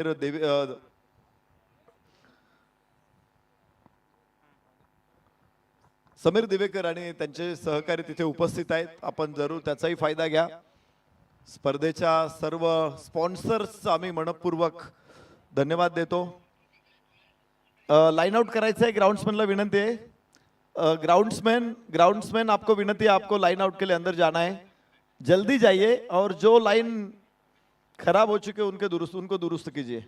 देवी समीर दिवेकर आणि त्यांचे सहकारी तिथे उपस्थित आहेत. आपण जरूर त्याचाही फायदा घ्या. स्पर्धेच्या सर्व स्पॉन्सर्स आम्ही मनपूर्वक धन्यवाद देतो. लाइन आउट करायचं आहे. ग्राउंड्समॅनला विनंती आहे. ग्राउंड्समैन आपको विनती है, आपको लाइन आउट के लिए अंदर जाना है. जल्दी जाइए और जो लाइन खराब हो चुके उनको दुरुस्त कीजिए.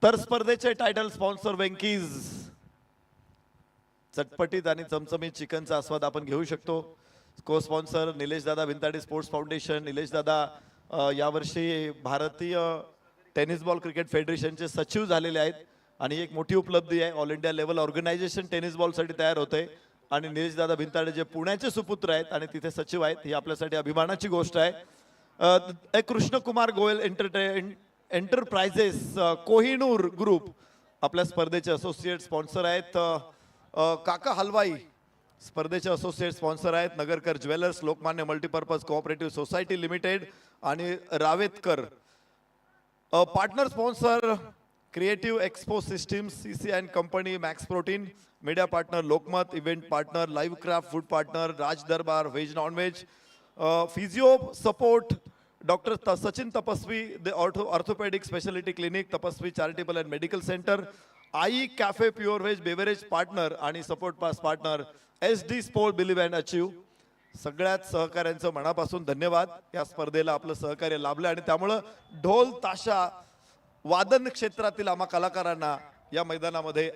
तर स्पर्धेचे टायटल स्पॉन्सर वेंकीज. चटपटीत आणि चमचमीत चिकनचा आस्वाद आपण घेऊ शकतो. को स्पॉन्सर निलेश दादा भिंताडे स्पोर्ट्स फाउंडेशन. निलेश दादा यावर्षी भारतीय टेनिस बॉल क्रिकेट फेडरेशनचे सचिव झालेले आहेत आणि एक मोठी उपलब्धी आहे. All India level organisation tennis बॉलसाठी तयार होते आणि निलेश दादा भिंताडे जे पुण्याचे सुपुत्र आहेत आणि तिथे सचिव आहेत, ही आपल्यासाठी अभिमानाची गोष्ट आहे. कृष्ण कुमार गोयल एंटरप्राइजेस कोहिनूर ग्रुप आपल्या स्पर्धेचे असोसिएट स्पॉन्सर आहेत. काका हलवाई स्पर्धेचे असोसिएट स्पॉन्सर आहेत. Nagarkar jewellers, Lokmanya multipurpose cooperative society limited आणि Ravetkar. Partner sponsor creative expo systems, CC and company, max protein. Media partner Lokmat. Event partner live craft. Food partner Raj Darbar veg non veg. Physio support doctor Sachin Tapasvi, the orthopaedic speciality clinic, Tapasvi charitable and medical centre. Aai cafe pure veg beverage partner आणि support pass partner SD sport believe and achieve. सगळ्याच सहकाऱ्यांचं मनापासून धन्यवाद. या स्पर्धेला आपलं सहकार्य लाभलं आणि त्यामुळं ढोल ताशा वादन क्षेत्रातील आम्हा कलाकारांना या मैदानामध्ये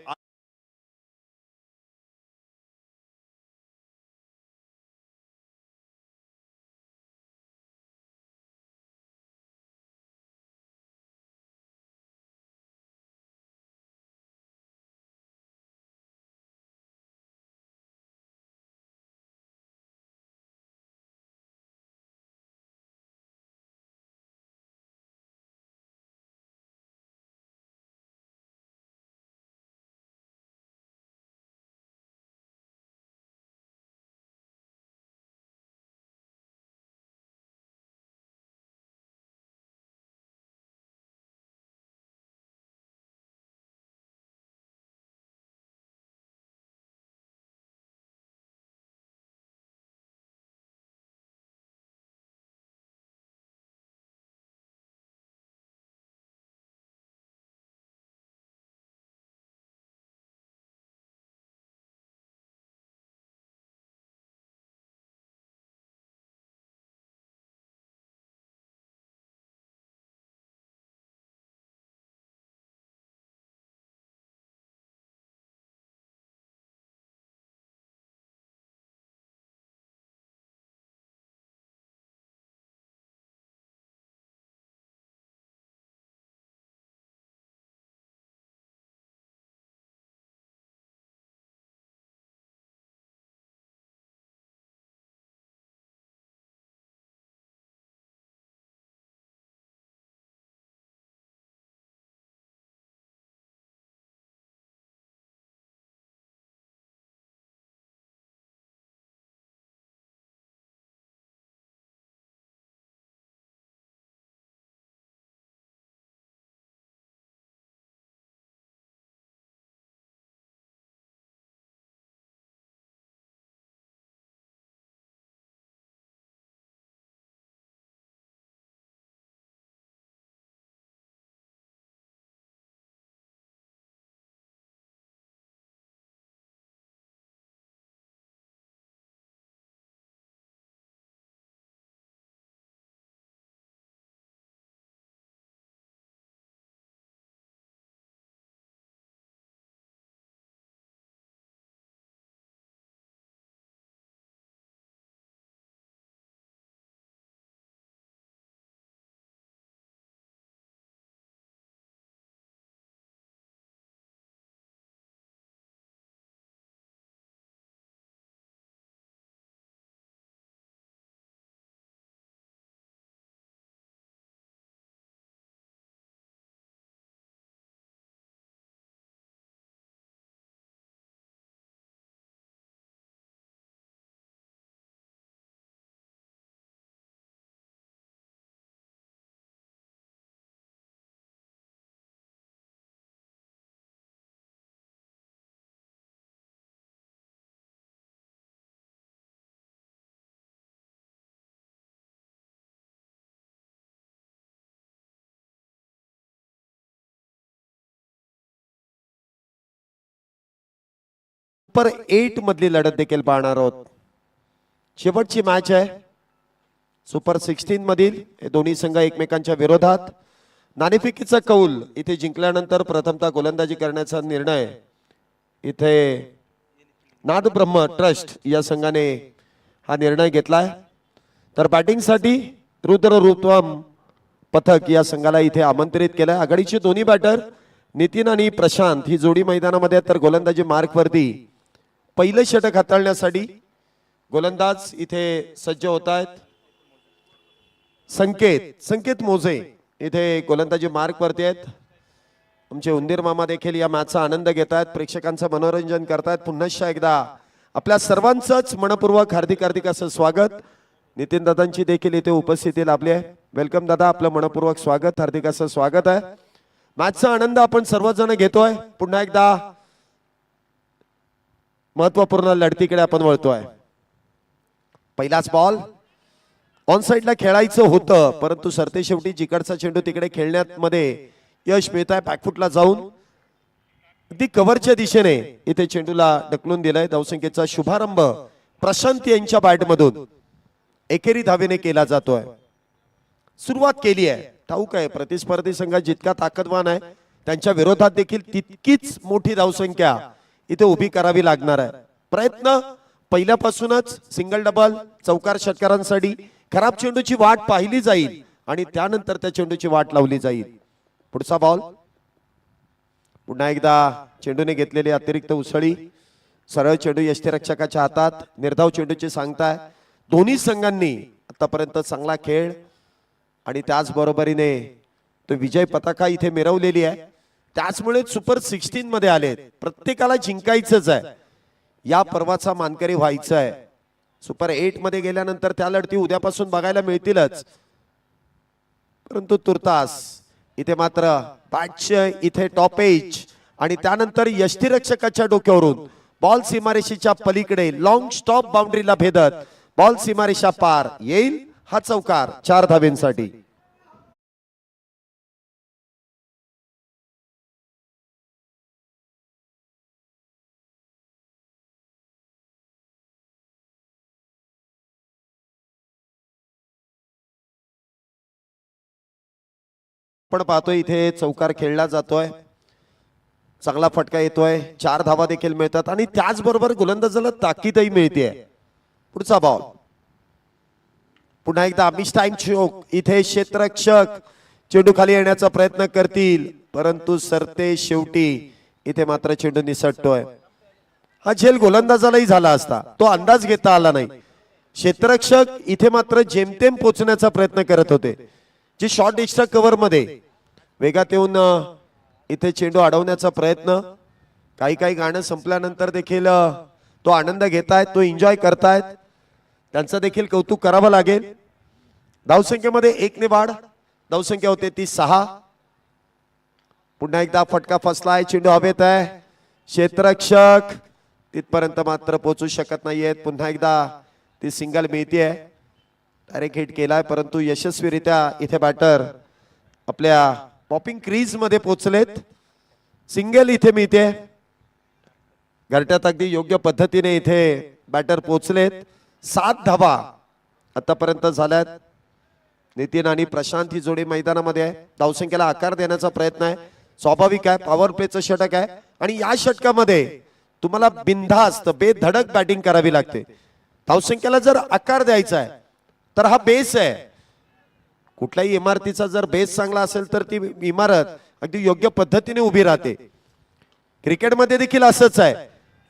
सुपर 8 मधली लढत देखील पाहणार आहोत. शेवटची मॅच आहे सुपर 16 मधील. हे दोन्ही संघ एकमेकांच्या विरोधात. नाणेफेकीचा कौल इथे जिंकल्यानंतर प्रथमतः गोलंदाजी करण्याचा निर्णय इथे नादब्रह्म ट्रस्ट या संघाने हा निर्णय घेतलाय. तर बॅटिंगसाठी रुद्ररूपम पथक या संघाला इथे आमंत्रित केलंय. आघाडीचे दोन्ही बॅटर नितीन आणि प्रशांत ही जोडी मैदानामध्ये. तर गोलंदाजी मार्क वरती पहिलं षटक हाताळण्यासाठी गोलंदाज इथे सज्ज होत आहेत. संकेत मोजे इथे गोलंदाजी मार्क वरती आहेत. आमचे उंदीर मामा देखील या मॅचचा आनंद घेत आहेत, प्रेक्षकांचं मनोरंजन करतायत. पुन्हा एकदा आपल्या सर्वांचंच मनपूर्वक हार्दिक असं स्वागत. नितीन दादांची देखील इथे उपस्थिती लाभली आहे. वेलकम दादा, आपलं मनपूर्वक स्वागत, हार्दिक असं स्वागत आहे. मॅचचा आनंद आपण सर्वजण घेतोय. पुन्हा एकदा महत्वपूर्ण लढतीकडे आपण वळतोय. पहिलाच बॉल ऑन साइडला खेळायचं होतं, परंतु सरते शेवटी जिकडचा चेंडू तिकडे खेळण्यात मध्ये यश मिळत आहे. बॅकफुटला जाऊन अगदी कव्हरच्या दिशेने इथे चेंडूला ढकलून दिलाय. धावसंख्येचा शुभारंभ प्रशांत यांच्या बॅटमधून एकेरी धावेने केला जातोय. सुरुवात केली आहे. ठाऊक आहे प्रतिस्पर्धी संघ जितका ताकदवान आहे त्यांच्या विरोधात देखील तितकीच मोठी धावसंख्या इथे उभी करावी लागणार आहे. प्रयत्न पहिल्यापासूनच सिंगल डबल चौकार षटकारांसाठी खराब चेंडूची वाट पाहिली जाईल आणि त्यानंतर त्या चेंडूची वाट लावली जाईल. पुढचा बॉल पुन्हा एकदा चेंडूने घेतलेली अतिरिक्त उसळी. सरळ चेंडू यष्टीरक्षकाच्या हातात. निर्धाव चेंडूची सांगताय. दोन्ही संघांनी आतापर्यंत चांगला खेळ आणि त्याचबरोबरीने तो विजय पताका इथे मिरवलेली आहे. त्याचमुळे सुपर 16 मध्ये आले. प्रत्येकाला जिंकायचंच आहे, या पर्वाचा मानकरी व्हायचं आहे. सुपर 8 मध्ये गेल्यानंतर त्या लढती उद्यापासून बघायला मिळतीलच, परंतु तुर्तास इथे मात्र बॅटचे इथे टॉप एज आणि त्यानंतर यष्टीरक्षकाच्या डोक्यावरून बॉल सीमारेषेच्या पलीकडे लॉंग स्टॉप बाउंड्रीला भेदत बॉल सीमारेषा पार येईल. हा चौकार 4 धावेंसाठी. पण पाहतोय इथे चौकार खेळला जातोय. चांगला फटका येतोय. 4 धावा देखील मिळतात आणि त्याचबरोबर गोलंदाजाला ताकीदही मिळते. पुढचा बॉल पुन्हा एकदा अमिश टाइम चोक. इथे क्षेत्ररक्षक चेंडू खाली येण्याचा प्रयत्न करतील, परंतु सरते शेवटी इथे मात्र चेंडू निसटतोय. हा झेल गोलंदाजालाही झाला असता, तो अंदाज घेता आला नाही. क्षेत्ररक्षक इथे मात्र जेमतेम पोहोचण्याचा प्रयत्न करत होते. जी शॉर्ट एक्स्ट्रा कव्हर मध्ये वेगात येऊन इथे चेंडू अडवण्याचा प्रयत्न. काही गाणं संपल्यानंतर देखील तो आनंद घेतायत, तो एन्जॉय करतायत. त्यांचं देखील कौतुक करावं लागेल. धावसंख्येमध्ये 1 ने वाढ. धावसंख्या होते ती 6. पुन्हा एकदा फटका फसलाय. चेंडू हवेत आहे. क्षेत्ररक्षक तिथपर्यंत मात्र पोहोचू शकत नाहीयेत. पुन्हा एकदा ती सिंगल मिळतीये. डायरेक्ट हिट केलाय, परंतु यशस्वीरित्या इथे बॅटर आपल्या पॉपिंग क्रीज मध्ये पोहोचलेत. सिंगल इथे मिळते. घरट्यात अगदी योग्य पद्धतीने इथे बॅटर पोहोचलेत. 7 धावा आतापर्यंत झाल्यात. नितीन आणि प्रशांत ही जोडी मैदानामध्ये आहे. धावसंख्येला आकार देण्याचा प्रयत्न आहे. स्वाभाविक आहे, पॉवर प्लेचं षटक आहे आणि या षटकामध्ये तुम्हाला बिनधास्त बेधडक बॅटिंग करावी लागते. धावसंख्येला जर आकार द्यायचा आहे तर हा बेस आहे. कुठल्याही इमारतीचा जर बेस चांगला असेल तर ती इमारत अगदी योग्य पद्धतीने उभी राहते. क्रिकेटमध्ये देखील असंच आहे.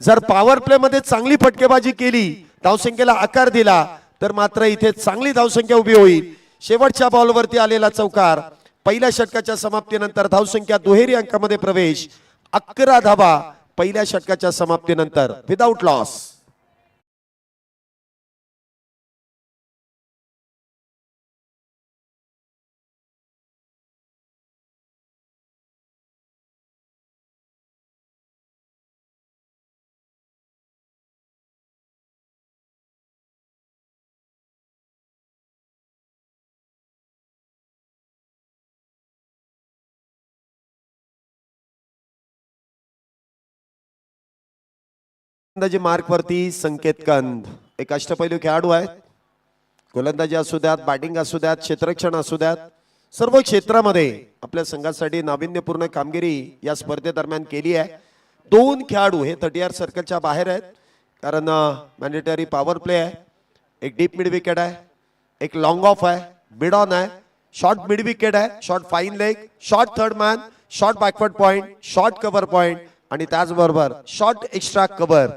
जर पॉवर प्ले मध्ये चांगली फटकेबाजी केली, धावसंख्येला आकार दिला, तर मात्र इथे चांगली धावसंख्या उभी होईल. शेवटच्या बॉलवरती आलेला चौकार. पहिल्या षटकाच्या समाप्तीनंतर धावसंख्या दुहेरी अंकामध्ये प्रवेश. 11 धावा पहिल्या षटकाच्या समाप्तीनंतर विदाउट लॉस. गोलंदाजी मार्क वरती संकेत कंद एक अष्टपैलू खेळाडू आहे. गोलंदाजी असू द्यात, बॅटिंग असू द्यात, क्षेत्ररक्षण असू द्यात, सर्व क्षेत्रामध्ये आपल्या संघासाठी नाविन्यपूर्ण कामगिरी या स्पर्धेदरम्यान केली आहे. दोन खेळाडू हे 30 सर्कलच्या बाहेर आहेत कारण मॅन्डेटरी पॉवर प्ले आहे. एक डीप मिड विकेट आहे, एक लॉंग ऑफ आहे, मिड ऑन आहे, शॉर्ट मिड विकेट आहे, short fine leg, short third man, short backward point, short cover point आणि त्याचबरोबर शॉर्ट एक्स्ट्रा कव्हर.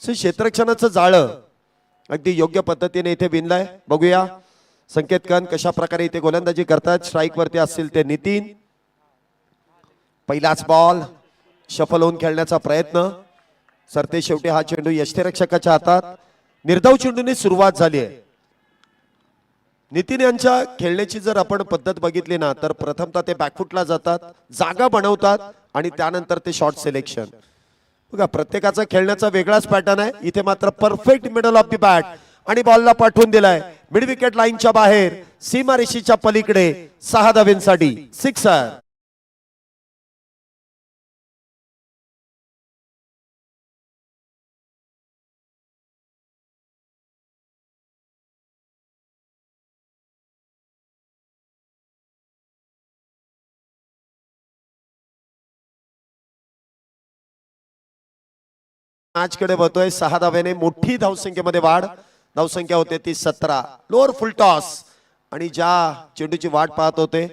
क्षेत्ररक्षणाचं जाळं अगदी योग्य पद्धतीने इथे विणलंय. बघूया संकेत कंद कशा प्रकारे इथे गोलंदाजी करतात. स्ट्राईक वरती असतील ते नितीन. पहिलाच बॉल शफल होऊन खेळण्याचा प्रयत्न. सरते शेवटी हा चेंडू यष्टीरक्षकाच्या हातात. निर्धाव चेंडूने सुरुवात झाली आहे. नितीन यांच्या खेळण्याची जर आपण पद्धत बघितली ना तर प्रथमतः ते बॅकफुटला जातात, जागा बनवतात आणि त्यानंतर ते शॉर्ट सिलेक्शन. बघा प्रत्येकाचा खेळण्याचा वेगळाच पॅटर्न आहे. इथे मात्र perfect middle of the bat आणि बॉलला पाठवून दिलाय मिड विकेट लाईनच्या बाहेर, सीमारेषेच्या पलीकडे 6 धावांसाठी सिक्सर. मॅच कडे बघतोय 6 धाव्याने मोठी धावसंख्येमध्ये वाढ. धावसंख्या होते ती 17. लोअर फुल टॉस आणि ज्या चेंडूची वाट पाहत होते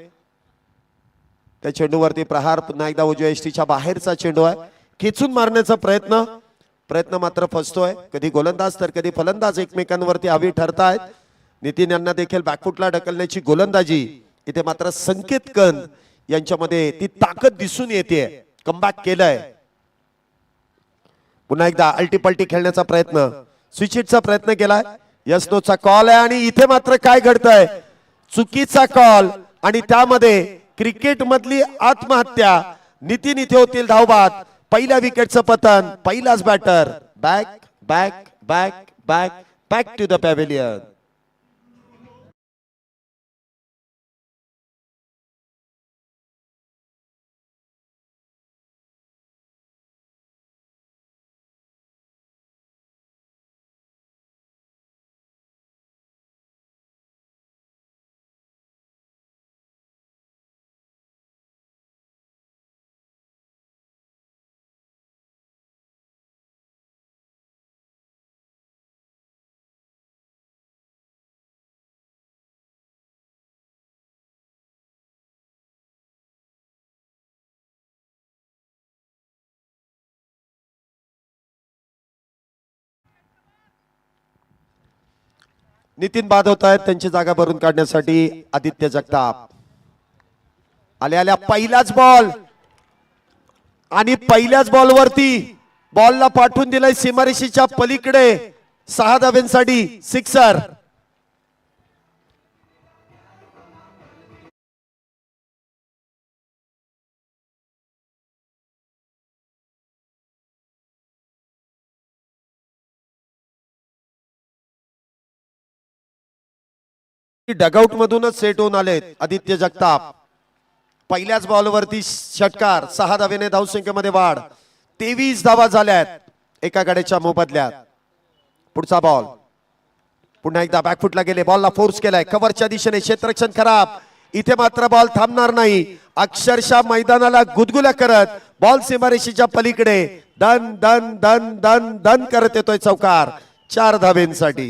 त्या चेंडूवरती प्रहार. पुन्हा एकदा उजव्या यष्टीच्या बाहेरचा चेंडू आहे. खेचून मारण्याचा प्रयत्न मात्र फसतोय. कधी गोलंदाज तर कधी फलंदाज एकमेकांवरती हवी ठरतायत. नितीन यांना देखील बॅकफुटला ढकलण्याची गोलंदाजी. इथे मात्र संकेत कंद यांच्यामध्ये ती ताकद दिसून येते. कमबॅक केलंय. पुन्हा एकदा अल्टीपल्टी खेळण्याचा प्रयत्न, स्विच हिटचा प्रयत्न केलाय. यस नोचा कॉल आहे आणि इथे मात्र काय घडतंय, चुकीचा कॉल आणि त्यामध्ये क्रिकेट मधली आत्महत्या. नितीन इथे होतील धावबाद. पहिल्या विकेटचं पतन. पहिलाच batter. Back back back back back to the pavilion. Nitin बाद होत आहेत. त्यांची जागा भरून काढण्यासाठी आदित्य जगताप. आल्या पहिलाच बॉल आणि पहिल्याच बॉलवरती बॉलला पाठवून दिलाय सीमारेषेच्या पलीकडे. 6 धावांसाठी सिक्सर. डगआउट मधूनच सेट होऊन आलेत आदित्य जगताप. पहिल्याच बॉलवरती षटकार. 6 धावेने धावसंख्येमध्ये वाढ. 23 धावा झाल्यात एका गड्याच्या मोबदल्यात. पुढचा बॉल पुन्हा एकदा बॅकफुटला गेले. बॉलला फोर्स केलाय कव्हरच्या दिशेने. क्षेत्ररक्षण खराब. इथे मात्र बॉल थांबणार नाही. अक्षरशः मैदानाला गुदगुल्या करत बॉल सीमारेषेच्या पलीकडे दन दन दन दन दन करत येतोय चौकार. 4 धावेंसाठी.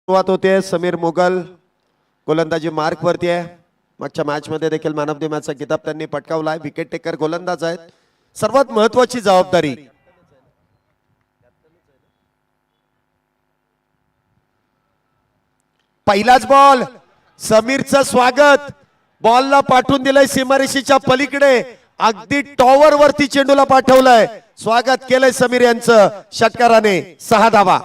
सुरुवात होते. समीर मुघल गोलंदाजी मार्क वरती आहे. मागच्या मॅच मध्ये देखील मॅन ऑफ द मॅचचा किताब त्यांनी पटकावलाय. विकेट टेकर गोलंदाज आहेत. सर्वात महत्वाची जबाबदारी. पहिलाच बॉल. समीरचं स्वागत. बॉलला पाठवून दिलंय सीमारेषेच्या पलीकडे, अगदी टॉवर वरती चेंडूला पाठवलंय. स्वागत केलंय समीर यांचं षटकाराने. 6 धावा.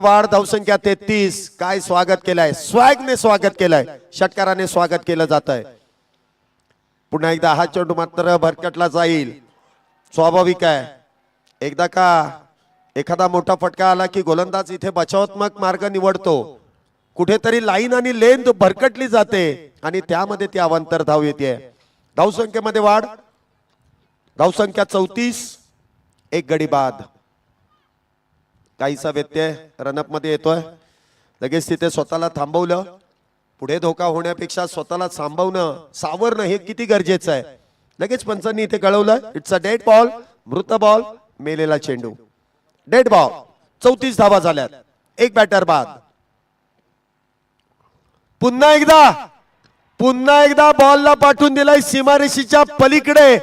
वाढ धावसंख्या 33. काय स्वागत केलंय, स्वॅगने स्वागत केलंय, षटकाराने स्वागत केलं जात आहे. पुन्हा एकदा हा चेंडू मात्र भरकटला जाईल, स्वाभाविक आहे. एकदा का एखादा मोठा फटका आला की गोलंदाज इथे बचावात्मक मार्ग निवडतो. कुठेतरी लाईन आणि लेंथ भरकटली जाते आणि त्यामध्ये ती अवांतर धाव येते. धावसंख्येमध्ये वाढ, धावसंख्या 34. एक गडी बाद. काहीसा व्यत्यय रनअप मध्ये येतोय. लगेच तिथे स्वतःला थांबवलं. पुढे धोका होण्यापेक्षा स्वतःला थांबवणं, सावरणं हे किती गरजेचं आहे. लगेच पंचांनी इथे कळवलं, इट्स अ डेड बॉल, मृत बॉल, मेलेला चेंडू, डेड बॉल. 34 धावा झाल्यात. एक बॅटर बाद. पुन्हा एकदा बॉलला पाठवून दिलाय सीमारेषेच्या पलीकडे.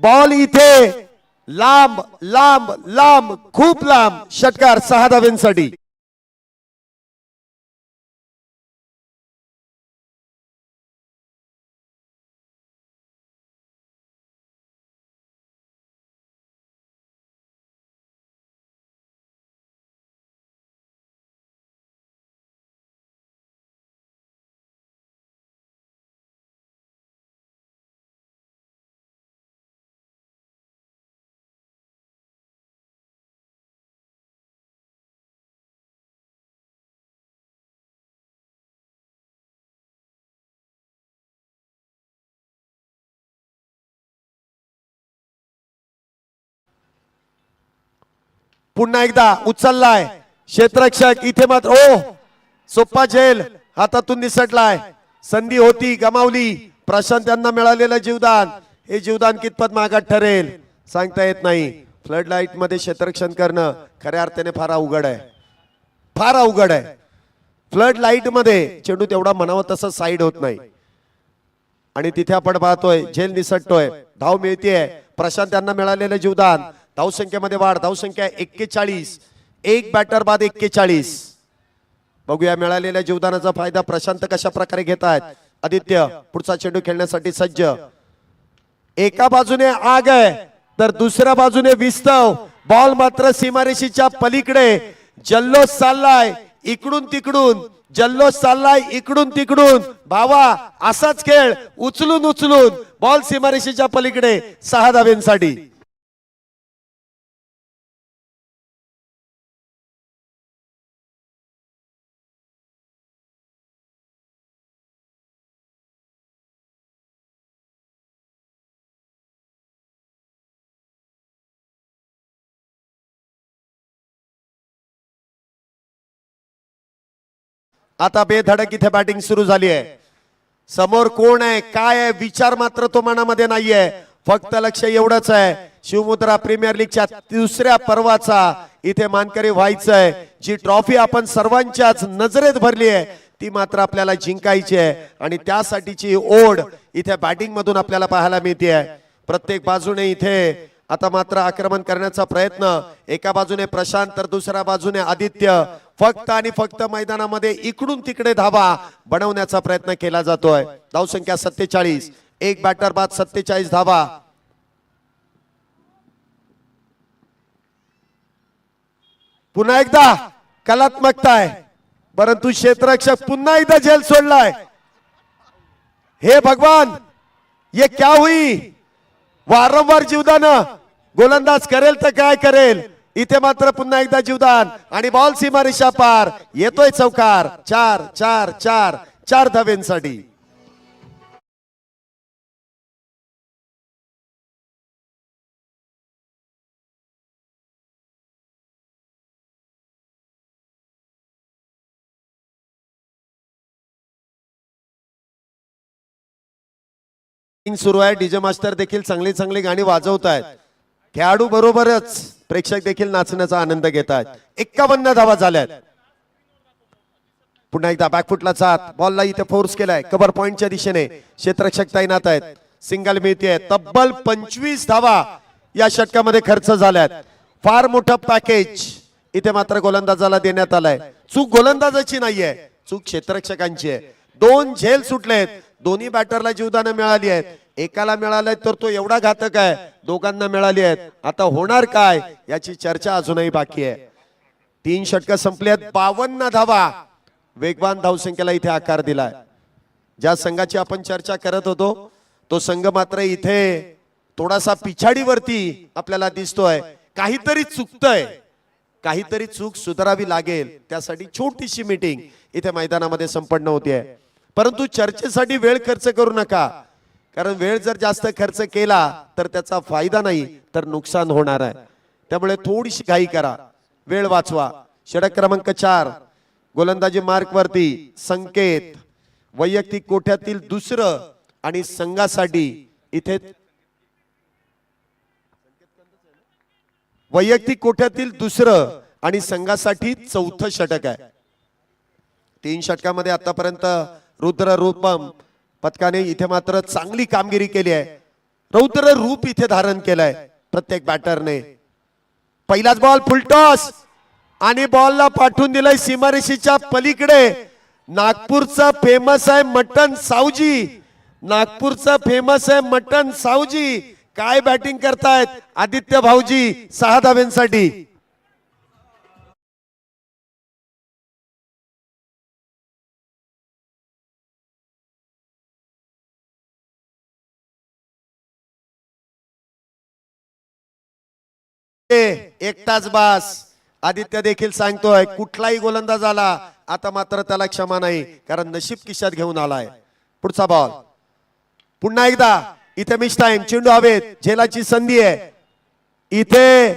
बॉल इथे लांब लांब लांब, खूप लांब. षटकार 6 धाव्यांसाठी. पुन्हा एकदा उचललाय क्षेत्ररक्षक. इथे मात्र ओ सोप्पा झेल हातातून निसटलाय. संधी होती, गमावली. प्रशांत यांना मिळालेलं जीवदान, हे जीवदान कितपत मागात ठरेल सांगता येत नाही. फ्लड लाईट मध्ये क्षेत्ररक्षण करणं खऱ्या अर्थाने फार अवघड आहे, फार अवघड आहे. फ्लड लाईट मध्ये चेंडू तेवढा म्हणावा तसं साईड होत नाही आणि तिथे आपण पाहतोय झेल निसटतोय. धाव मिळतेय. प्रशांत यांना मिळालेलं जीवदान. धावसंख्येमध्ये वाढ, धावसंख्या 41. एक बॅटर बाद 41. बघूया मिळालेल्या जीवदानाचा फायदा प्रशांत कशा प्रकारे घेत आहेत. आदित्य पुढचा चेंडू खेळण्यासाठी सज्ज. एका बाजूने आग आहे तर दुसऱ्या बाजूने विस्तव. बॉल मात्र सीमारेषेच्या पलीकडे. जल्लोष चाललाय इकडून तिकडून, जल्लोष चाललाय इकडून तिकडून. भावा असाच खेळ, उचलून उचलून. बॉल सीमारेषेच्या पलीकडे. 6 धाव्यांसाठी. आता बेधडक इथे बॅटिंग सुरू झाली आहे. समोर कोण आहे काय आहे विचार मात्र तो मनामध्ये नाहीये. फक्त लक्ष एवढंच आहे, शिवमुद्रा प्रीमियर लीगच्या 3ऱ्या पर्वाचा इथे मानकरी व्हायचंय. जी ट्रॉफी आपण सर्वांच्याच नजरेत भरली आहे ती मात्र आपल्याला जिंकायची आहे आणि त्यासाठीची ओढ इथे बॅटिंग मधून आपल्याला पाहायला मिळते. प्रत्येक बाजूने इथे आता मात्र आक्रमण करण्याचा प्रयत्न. एका बाजूने प्रशांत तर दुसऱ्या बाजूने आदित्य. फक्त आणि फक्त मैदानामध्ये इकडून तिकडे धावा बनवण्याचा प्रयत्न केला जातोय. धावसंख्या 47. एक बॅटर बाद 47 धावा. पुन्हा एकदा कलात्मकता आहे परंतु क्षेत्ररक्षक पुन्हा एकदा झेल सोडलाय. हे भगवान ये क्या हुई. वारंवार जीवदान गोलंदाज करेल तर काय करेल. इथे मात्र पुन्हा एकदा जीवदान आणि बॉल सीमारेषा पार. येतोय चौकार. 4 4 4 4 धाव्यांसाठी. सुरू आहे. डीजे मास्टर देखील चांगली चांगली गाणी वाजवत आहेत. खेळाडू बरोबरच प्रेक्षक देखील नाचण्याचा आनंद घेत आहेत. 51 धावा झाल्यात. पुन्हा एकदा बॅकफुटला जात बॉलला इथे फोर्स केलाय कव्हर पॉइंटच्या दिशेने क्षेत्ररक्षक तैनात आहेत सिंगल मिळते तब्बल 25 धावा या षटकामध्ये खर्च झाल्यात फार मोठं पॅकेज इथे मात्र गोलंदाजाला देण्यात आलाय चूक गोलंदाजाची नाहीये चूक क्षेत्ररक्षकांची आहे 2 झेल सुटलेत दोन्ही बॅटरला जीवदानं मिळाली आहेत एकाला मिळालंय तर तो एवढा घातक आहे दोघांना मिळाली आहेत आता होणार काय याची चर्चा अजूनही बाकी आहे 3 षटकं संपल्यात 52 धावा वेगवान धावसंख्येला इथे आकार दिलाय ज्या संघाची आपण चर्चा करत होतो तो संघ मात्र इथे थोडासा पिछाडीवरती आपल्याला दिसतोय काहीतरी चुकतंय काहीतरी चूक सुधारावी लागेल त्यासाठी छोटीशी मीटिंग इथे मैदानामध्ये संपन्न होतीये परंतु चर्चेसाठी वेळ खर्च करू नका कारण वेळ जर जास्त खर्च केला तर त्याचा फायदा नाही तर नुकसान होणार आहे त्यामुळे थोडीशी घाई करा वेळ वाचवा षटक क्रमांक 4 गोलंदाजी मार्क वरती संकेत वैयक्तिक कोठ्यातील दुसरं आणि संघासाठी इथे वैयक्तिक कोठ्यातील दुसरं आणि संघासाठी चौथं षटक आहे 3 षटकामध्ये आतापर्यंत रुद्र रूपम पथकाने इथे मात्र चांगली कामगिरी केली आहे रौद्र रूप इथे धारण केलंय प्रत्येक बॅटरने पहिलाच बॉल फुलटॉस आणि बॉलला पाठवून दिलाय सीमारेषेच्या पलीकडे नागपूरचा फेमस आहे मटन सावजी नागपूरचा फेमस आहे मटन सावजी काय बॅटिंग करतायत आदित्य भाऊजी 6 धाव्यांसाठी एकटाच बास आदित्य देखील सांगतोय कुठलाही गोलंदाज आला आता मात्र त्याला क्षमा नाही कारण नशीब किशात घेऊन आलाय पुढचा बॉल पुन्हा एकदा इथे मिस टाइम चेंडू हवेत झेलाची संधी आहे इथे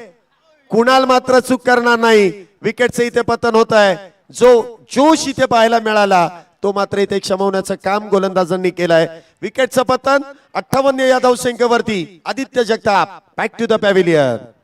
कुणाल मात्र चूक करणार नाही विकेटचे इथे पतन होत आहे जो जोश इथे पाहायला मिळाला तो मात्र इथे क्षमवण्याचं काम गोलंदाजांनी केलंय विकेटचं पतन 58 या धावसंख्येवरती Aditya Jagtap back to the pavilion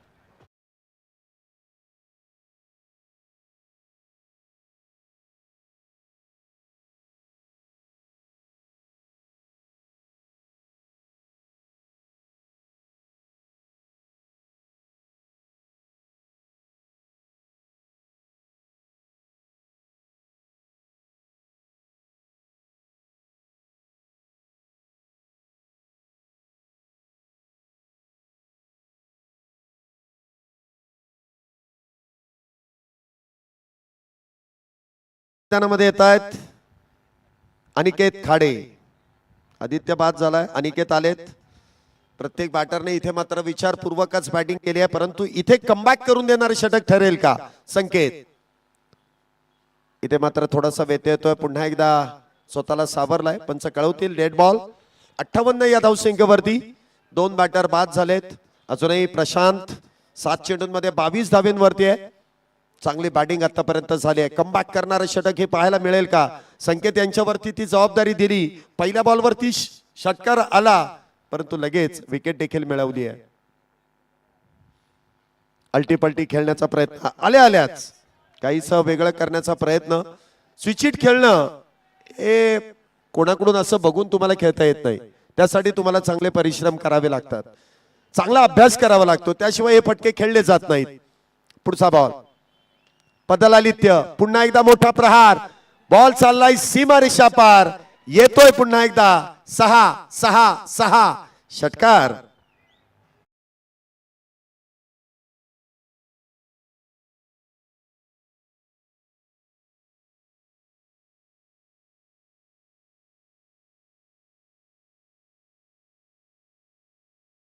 मैदानामध्ये येत आहेत अनिकेत खाडे आदित्य बाद झालाय अनिकेत आलेत प्रत्येक बॅटरने इथे मात्र विचारपूर्वकच बॅटिंग केली आहे परंतु इथे कमबॅक करून देणारे षटक ठरेल का संकेत इथे मात्र थोडासा व्यत्यय येतोय पुन्हा एकदा स्वतःला सावरलाय पंच कळवतील डेड बॉल 58 या धावसंख्येवरती 2 बॅटर बाद झालेत अजूनही प्रशांत 7 चेंडूंमध्ये 22 धावेंवरती आहे चांगली बॅटिंग आतापर्यंत झाली आहे कमबॅक करणारे षटक हे पाहायला मिळेल का संकेत यांच्यावरती ती जबाबदारी दिली पहिल्या बॉलवरती षटकार आला परंतु लगेच विकेट देखील मिळवली आहे अल्टीपल्टी खेळण्याचा प्रयत्न आल्याच काहीसं वेगळं करण्याचा प्रयत्न स्विचिट खेळणं हे कोणाकडून असं बघून तुम्हाला खेळता येत नाही त्यासाठी तुम्हाला चांगले परिश्रम करावे लागतात चांगला अभ्यास करावा लागतो त्याशिवाय हे फटके खेळले जात नाहीत पुढचा बॉल पदलालित्य पुन्हा एकदा मोठा प्रहार बॉल चाललाय सीमारेषा पार येतोय पुन्हा एकदा 6 षटकार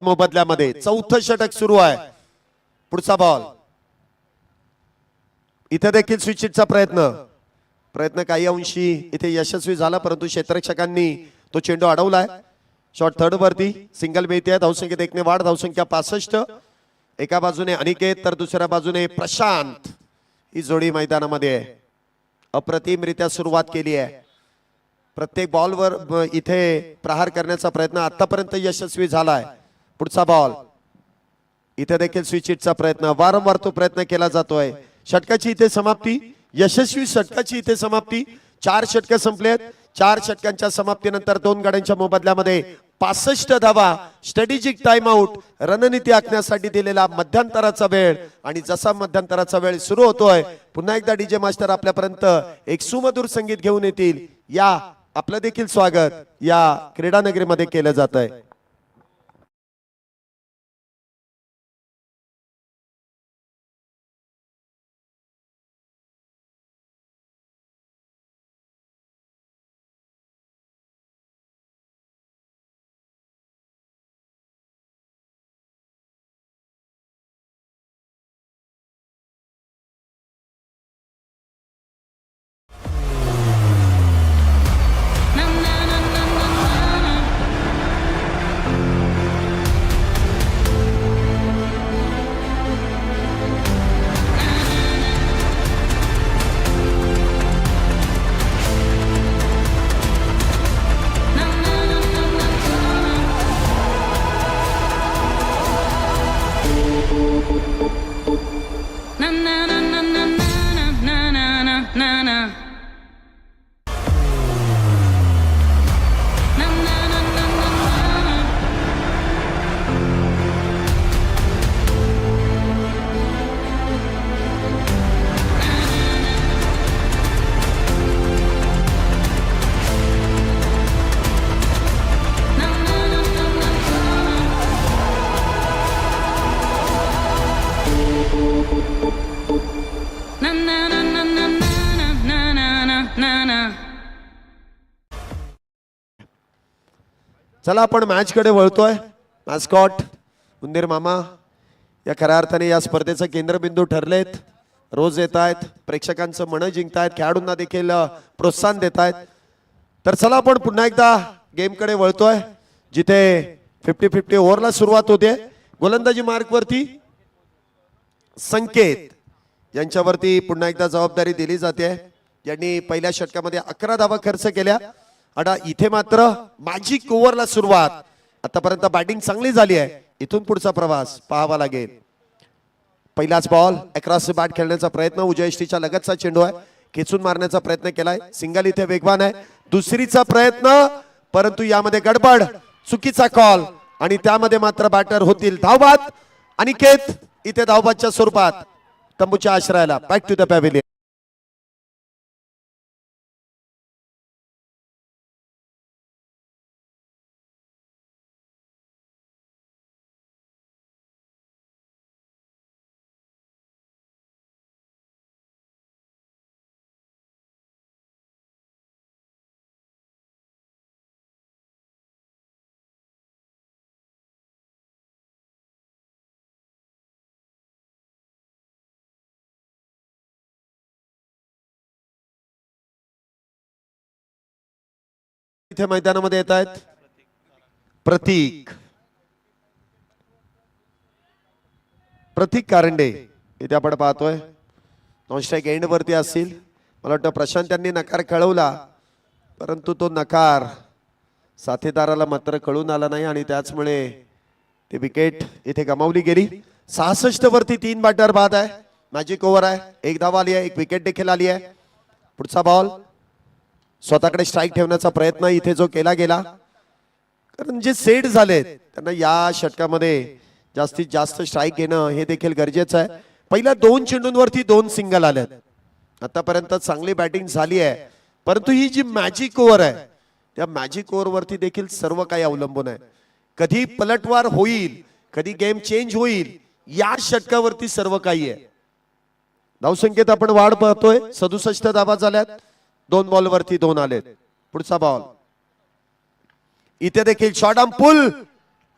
मोबदल्यामध्ये चौथं षटक सुरू आहे पुढचा बॉल इथे देखील स्विचिटचा प्रयत्न काही अंशी इथे यशस्वी झाला परंतु क्षेत्ररक्षकांनी तो चेंडू अडवलाय शॉट थर्ड वरती सिंगल मिळते धावसंख्येत एकने वाढ धावसंख्या 65 एका बाजूने अनिकेत तर दुसऱ्या बाजूने प्रशांत ही जोडी मैदानामध्ये आहे अप्रतिमरित्या सुरुवात केली आहे प्रत्येक बॉलवर इथे प्रहार करण्याचा प्रयत्न आतापर्यंत यशस्वी झालाय पुढचा बॉल इथे देखील स्विचिटचा प्रयत्न वारंवार तो प्रयत्न केला जातोय षटकाची इथे समाप्ती यशस्वी षटकाची इथे समाप्ती 4 षटके संपलेत. 4 षटकांच्या समाप्तीनंतर 2 गाड्यांच्या मोबदल्यामध्ये 65 धावा, स्ट्रॅटेजिक टाइम आउट, रणनीती आखण्यासाठी दिलेला मध्यंतराचा वेळ. आणि जसा मध्यंतराचा वेळ सुरू होतोय पुन्हा एकदा डीजे मास्टर आपल्यापर्यंत एक सुमधुर संगीत घेऊन येतील. या आपलं देखील स्वागत या क्रीडा नगरीमध्ये केलं जात आहे. चला आपण मॅच कडे वळतोय. मॅस्कॉट उंदीर मामा या खऱ्या अर्थाने या स्पर्धेचा केंद्रबिंदू ठरलेत. रोज येत आहेत, प्रेक्षकांचं मन जिंकतायत, खेळाडूंना देखील प्रोत्साहन देत आहेत. तर चला आपण पुन्हा एकदा गेम कडे वळतोय जिथे 50-50 ओव्हरला सुरुवात होते. गोलंदाजी मार्क वरती संकेत यांच्यावरती पुन्हा एकदा जबाबदारी दिली जाते. यांनी पहिल्या षटकामध्ये 11 धावा खर्च केल्या. आता इथे मात्र मॅजिक ओव्हरला सुरुवात. आतापर्यंत बॅटिंग चांगली झाली आहे, इथून पुढचा प्रवास पाहावा लागेल. पहिलाच बॉल अक्रॉस बॅट खेळण्याचा प्रयत्न, उजव्या यष्टीच्या लगतचा चेंडू आहे, खेचून मारण्याचा प्रयत्न केलाय. सिंगल इथे वेगवान आहे. दुसरीचा प्रयत्न, परंतु यामध्ये गडबड, चुकीचा कॉल आणि त्यामध्ये मात्र बॅटर होतील धावबाद. अनिकेत इथे धावबादच्या स्वरूपात तंबूच्या आश्रयाला बॅक टू द पॅव्हिलियन. इथे मैदानामध्ये येत आहेत प्रतीक कारंडे. इथे आपण पाहतोय नॉनस्ट्राईक एंड वरती असतील. मला वाटतं प्रशांत यांनी नकार कळवला, परंतु तो नकार साथीदाराला मात्र कळून आला नाही आणि त्याचमुळे ते विकेट इथे गमावली गेली. 66 वरती 3 बॅटर बाद आहे. मॅजिक ओव्हर आहे, 1 धाव आली आहे, 1 विकेट देखील आली आहे. पुढचा बॉल स्वतःकडे स्ट्राईक ठेवण्याचा प्रयत्न इथे जो केला गेला, कारण जे सेट झालेत त्यांना या षटकामध्ये जास्तीत जास्त स्ट्राईक घेणं हे देखील गरजेचं आहे. पहिल्या 2 चेंडूंवरती 2 सिंगल आल्यात. आतापर्यंत चांगली बॅटिंग झाली आहे, परंतु ही जी मॅजिक ओव्हर आहे त्या मॅजिक ओव्हर वरती देखील सर्व काही अवलंबून आहे. कधी पलटवार होईल, कधी गेम चेंज होईल, या षटकावरती सर्व काही आहे. धावसंख्येत आपण वाढ पाहतोय. 67 धावा झाल्यात, 2 बॉलवरती 2 आलेत. पुढचा बॉल इथे देखील शॉर्ट आर्म पुल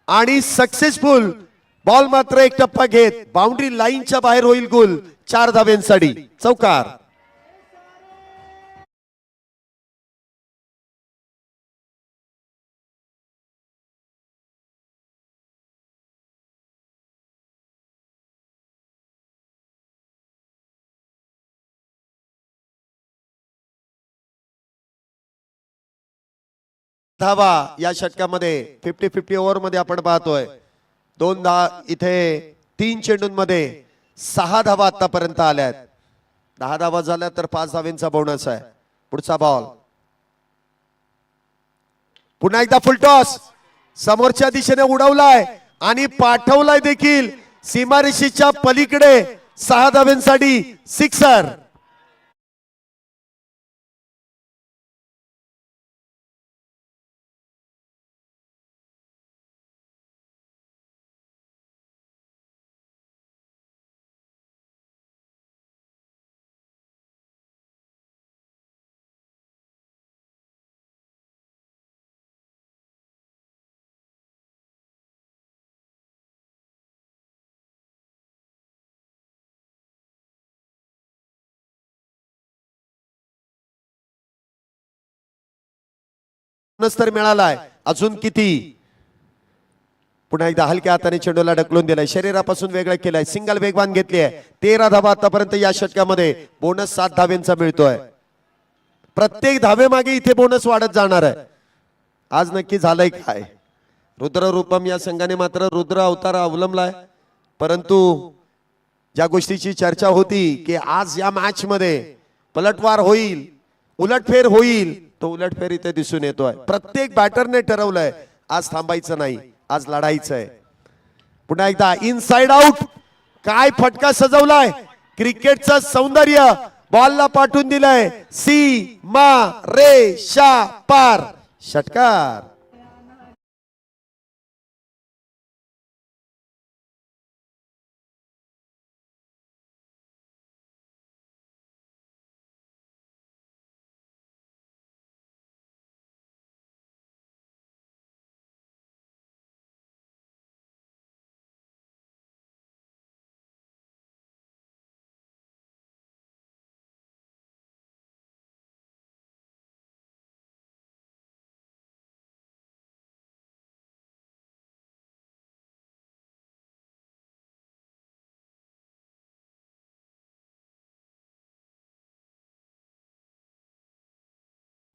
आणि सक्सेसफुल. बॉल मात्र एक टप्पा घेत बाउंड्री लाईनच्या बाहेर होईल गोल. 4 धाव्यांसाठी चौकार. धावा या षटकामध्ये 50-50 ओव्हर मध्ये आपण पाहतोय. 2 धावा इथे 3 चेंडूंमध्ये 6 धावा आतापर्यंत आल्यात. 10 धावा झाल्या तर 5 धावांचा बोनस आहे. पुढचा बॉल पुन्हा एकदा फुलटॉस समोरच्या दिशेने उडवलाय आणि पाठवलाय देखील सीमारेषेच्या पलीकडे 6 धाब्यांसाठी सिक्सर. तर मिळालाय अजून किती. पुन्हा एकदा हलक्या हाताने चेंडूला ढकलून दिलाय शरीरापासून वेगळं केलंय सिंगल वेगवान घेतली आहे 13 धावा आतापर्यंत या षटकामध्ये बोनस 7 धाब्यांचा मिळतोय. प्रत्येक धावे मागे इथे बोनस वाढत जाणार आहे. आज नक्की झालंय काय. रुद्र रूपम या संघाने मात्र रुद्र अवतार अवलंबलाय परंतु ज्या गोष्टीची चर्चा होती की आज या मॅच मध्ये पलटवार होईल उलटफेर होईल तो उलटफेर इथे दिसून येतोय. प्रत्येक बॅटरने ठरवलंय आज थांबायचं नाही आज लढायचंय. पुन्हा एकदा इनसाइड आउट काय फटका सजवलाय क्रिकेटचं सौंदर्य बॉलला पाठवून दिलाय सीमा रेषा पार षटकार.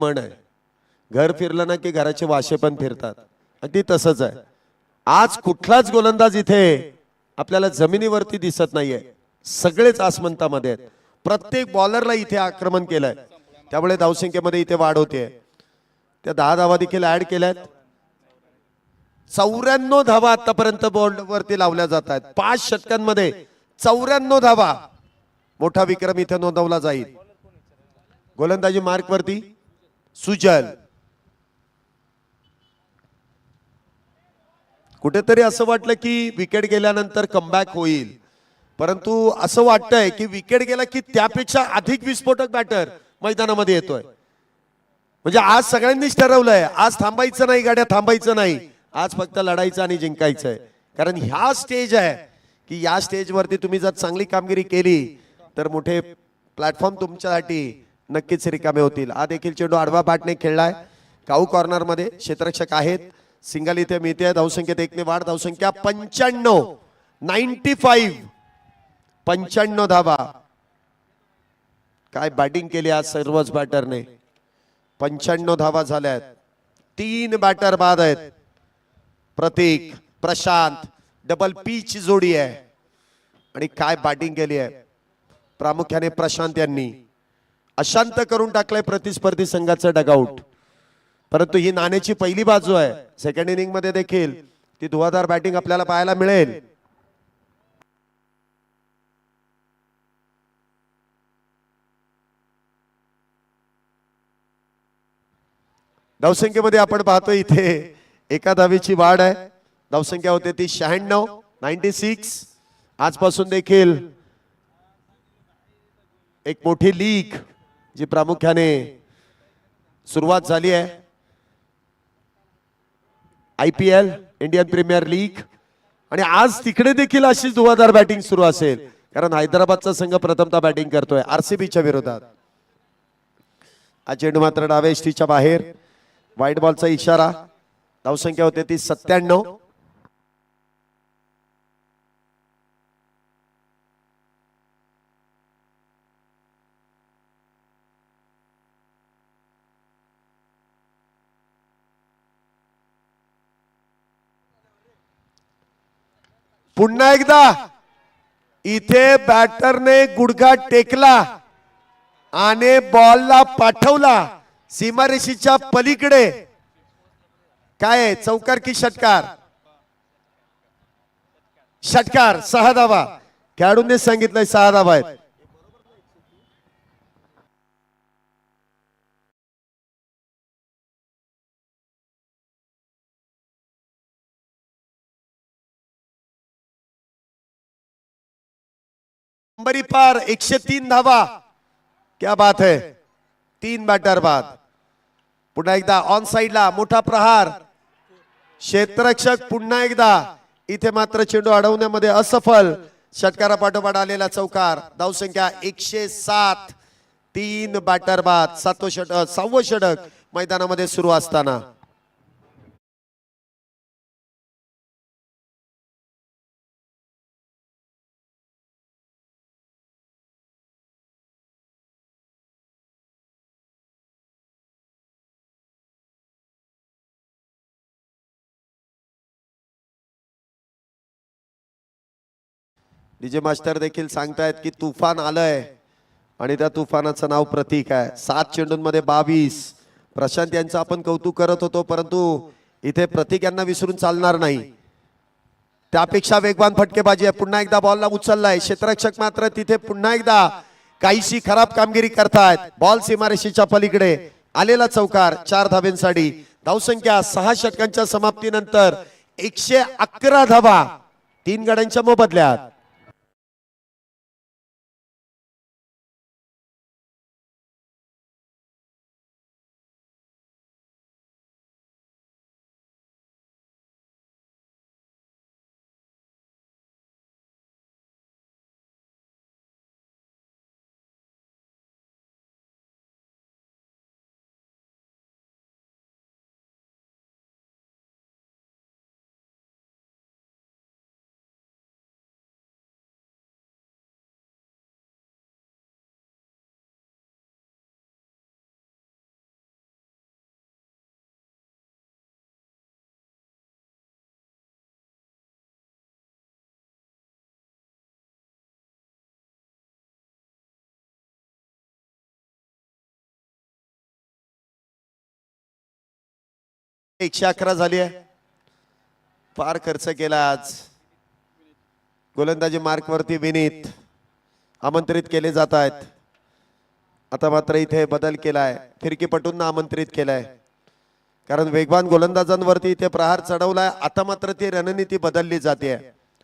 म्हण आहे घर फिरलं ना की घराचे वाशे पण फिरतात. अगदी तसंच आहे. आज कुठलाच गोलंदाज इथे आपल्याला जमिनीवरती दिसत नाहीये सगळेच आसमंतामध्ये आहेत. प्रत्येक बॉलरला इथे आक्रमण केलंय त्यामुळे धावसंख्येमध्ये इथे वाढ होते. त्या 10 धावा देखील ऍड केल्यात. 94 धावा आतापर्यंत बॉल वरती लावल्या जात आहेत. 5 षटकांमध्ये 94 धावा मोठा विक्रम इथे नोंदवला जाईल. गोलंदाजी मार्क वरती सुजल. कुठेतरी असं वाटलं की विकेट गेल्यानंतर कमबॅक होईल परंतु असं वाटतंय की विकेट गेला की त्यापेक्षा अधिक विस्फोटक बॅटर मैदानामध्ये येतोय. म्हणजे आज सगळ्यांनीच ठरवलंय आज थांबायचं नाही गाड्या थांबायचं नाही आज फक्त लढायचं आणि जिंकायचंय. कारण ह्या स्टेज आहे की या स्टेजवरती तुम्ही जर चांगली कामगिरी केली तर मोठे प्लॅटफॉर्म तुमच्यासाठी नक्कीच रिकामे होतील. हा देखील चेंडू आडवा बॅटने खेळलाय काऊ कॉर्नर मध्ये क्षेत्ररक्षक आहेत. सिंगल इथे मिळते धावसंख्येत 1 ने वाढ धावसंख्या 95 धावा. काय बॅटिंग केली आज सर्वच बॅटरने. 95 धावा झाल्यात. 3 बॅटर बाद आहेत. प्रतीक प्रशांत डबल पिच जोडी आहे आणि काय बॅटिंग केली आहे प्रामुख्याने प्रशांत यांनी. अशांत करून टाकलंय प्रतिस्पर्धी संघाचं डगआउट. परंतु ही नाण्याची पहिली बाजू आहे. सेकंड इनिंग मध्ये देखील ती धुवाधार बॅटिंग आपल्याला पाहायला मिळेल. धावसंख्येमध्ये आपण पाहतो इथे एका धावेची वाढ आहे. धावसंख्या होते ती 96. आजपासून देखील एक मोठी लीग जी प्रामुख्याने सुरुवात झाली आहे. IPL इंडियन प्रीमियर लीग आणि आज तिकडे देखील अशीच धुवाधार बॅटिंग सुरू असेल कारण हैदराबादचा संघ प्रथमतः बॅटिंग करतोय RCBच्या विरोधात. हा चेंडू मात्र डाव्या यष्टीच्या बाहेर. व्हाईट बॉलचा इशारा. धावसंख्या होते ती 97. पुन्हा एकदा इथे बॅटरने गुडघा टेकला आणि बॉलला पाठवला सीमारेषेच्या पलीकडे. काय आहे, चौकार की षटकार? षटकार. 6 धावा. खेळाडूंनी सांगितलंय 6 धावा आहेत. नंबरी पार 103 धावा. क्या बात है. 3 बॅटर बाद. पुन्हा एकदा ऑन साइडला मोठा प्रहार. क्षेत्ररक्षक पुन्हा एकदा इथे मात्र चेंडू अडवण्यामध्ये असफल. षटकारापाठोपाठ आलेला चौकार. धावसंख्या 107. 3 बॅटर बाद. 7वं षटक मैदानामध्ये सुरू असताना डीजे मास्टर देखील सांगतायत की तुफान आलंय आणि त्या तुफानाचं नाव प्रतीक आहे. 7 चेंडूंमध्ये 22. प्रशांत यांचं आपण कौतुक करत होतो, परंतु इथे प्रतीक यांना विसरून चालणार नाही. त्यापेक्षा वेगवान फटकेबाजी आहे. पुन्हा एकदा बॉलला उचललाय. क्षेत्ररक्षक मात्र तिथे पुन्हा एकदा काहीशी खराब कामगिरी करतायत. बॉल सीमारेषेच्या पलीकडे आलेला चौकार. 4 धाब्यांसाठी. धावसंख्या 6 षटकांच्या समाप्तीनंतर 111 धावा. 3 गड्यांच्या मोबदल्यात. एकशे 11 झाली आहे. फार खर्च केला आज. गोलंदाजी मार्क वरती विनीत आमंत्रित केले जात आहेत. आता मात्र इथे बदल केलाय. फिरकीपटूंना आमंत्रित केलाय, कारण वेगवान गोलंदाजांवरती इथे प्रहार चढवलाय. आता मात्र ती रणनीती बदलली जाते.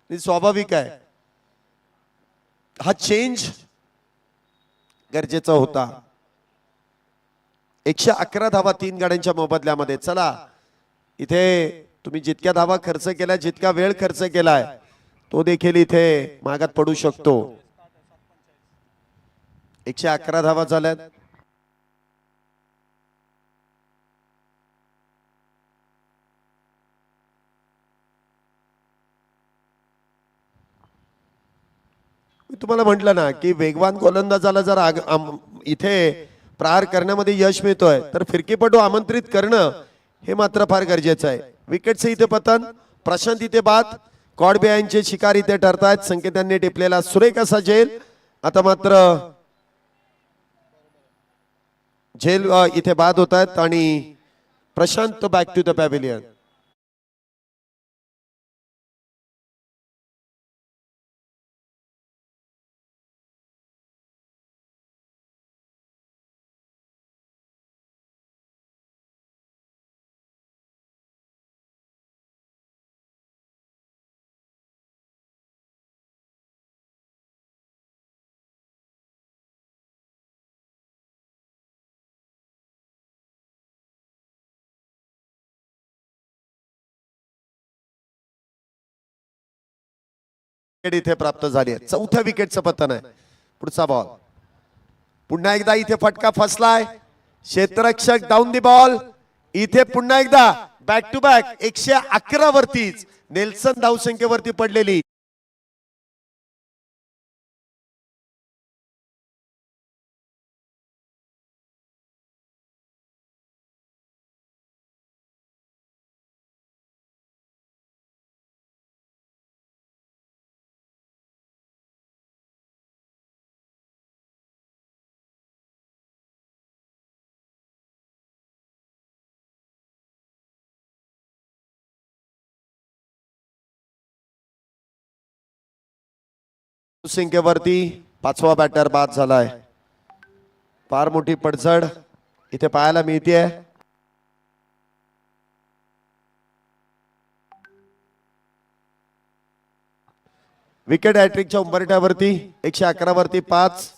स्वाभाविक आहे. हा चेंज गरजेचा होता. 111 धावा 3 गाड्यांच्या मोबदल्यामध्ये. चला, इथे तुम्ही जितक्या धावा खर्च केल्या, जितका वेळ खर्च केलाय, तो देखील इथे मागात पडू शकतो. 111 धावा झाल्यात. मी तुम्हाला म्हटलं ना की वेगवान गोलंदाजाला जर इथे प्रहार करण्यामध्ये यश मिळतोय, तर फिरकीपटू आमंत्रित करणं हे मात्र फार गरजेचं आहे. विकेटचे इथे पतन. प्रशांत इथे बाद. कॉडबियांचे शिकार इथे ठरतायत. संकेतांनी टिपलेला सुरेख असा झेल. आता मात्र झेल इथे बाद होत आहेत आणि Prashant back to the pavilion. इथे प्राप्त झाली आहे. 4थ्या विकेटचं पतन आहे. पुढचा बॉल. पुन्हा एकदा इथे फटका फसलाय. क्षेत्ररक्षक डाऊन दी बॉल. इथे पुन्हा एकदा बॅक टू बॅक 111 वरतीच नेल्सन धावसंख्येवरती पडलेली. संख्येवरती 5वा बॅटर बाद झालाय. फार मोठी पडझड इथे पाहायला मिळतेय. विकेट हॅट्रिकच्या उंबरठ्यावरती 111 वरती 5.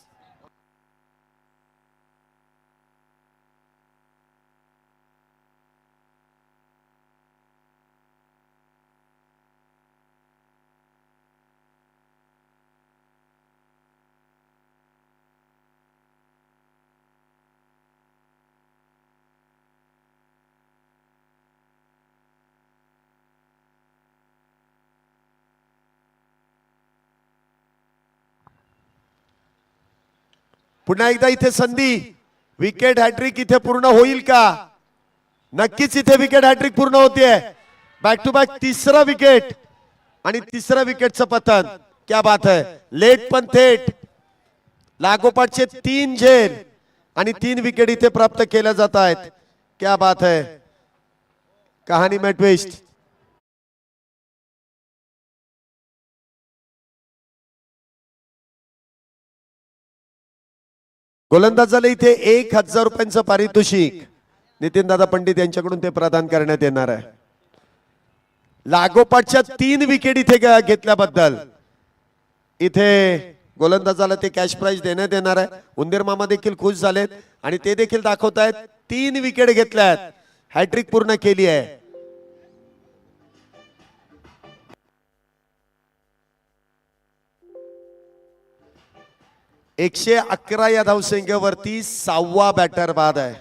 पुन्हा एकदा इथे संधी. विकेट हॅट्रिक इथे पूर्ण होईल का? नक्कीच इथे विकेट हॅट्रिक पूर्ण होतीये. बॅक टू बॅक तिसरा विकेट आणि तिसरा विकेटचं पतन. क्या बात है. लेट पण थेट. लागोपाठचे 3 झेल आणि 3 विकेट इथे प्राप्त केल्या जात आहेत. क्या बात है. कहाणी में ट्विस्ट. गोलंदाजाला इथे 1000 रुपयांचं पारितोषिक नितीन दादा पंडित यांच्याकडून ते प्रदान करण्यात येणार आहे. लागोपाठच्या 3 विकेट इथे घेतल्याबद्दल इथे गोलंदाजाला ते कॅश प्राइज देण्यात येणार आहे. उंदीर मामा देखील खुश झालेत आणि ते देखील दाखवतायत 3 विकेट घेतल्यात. हॅट्रिक पूर्ण केली आहे. एकशे 11 या धावसंख्येवरती 6वा बॅटर बाद आहे.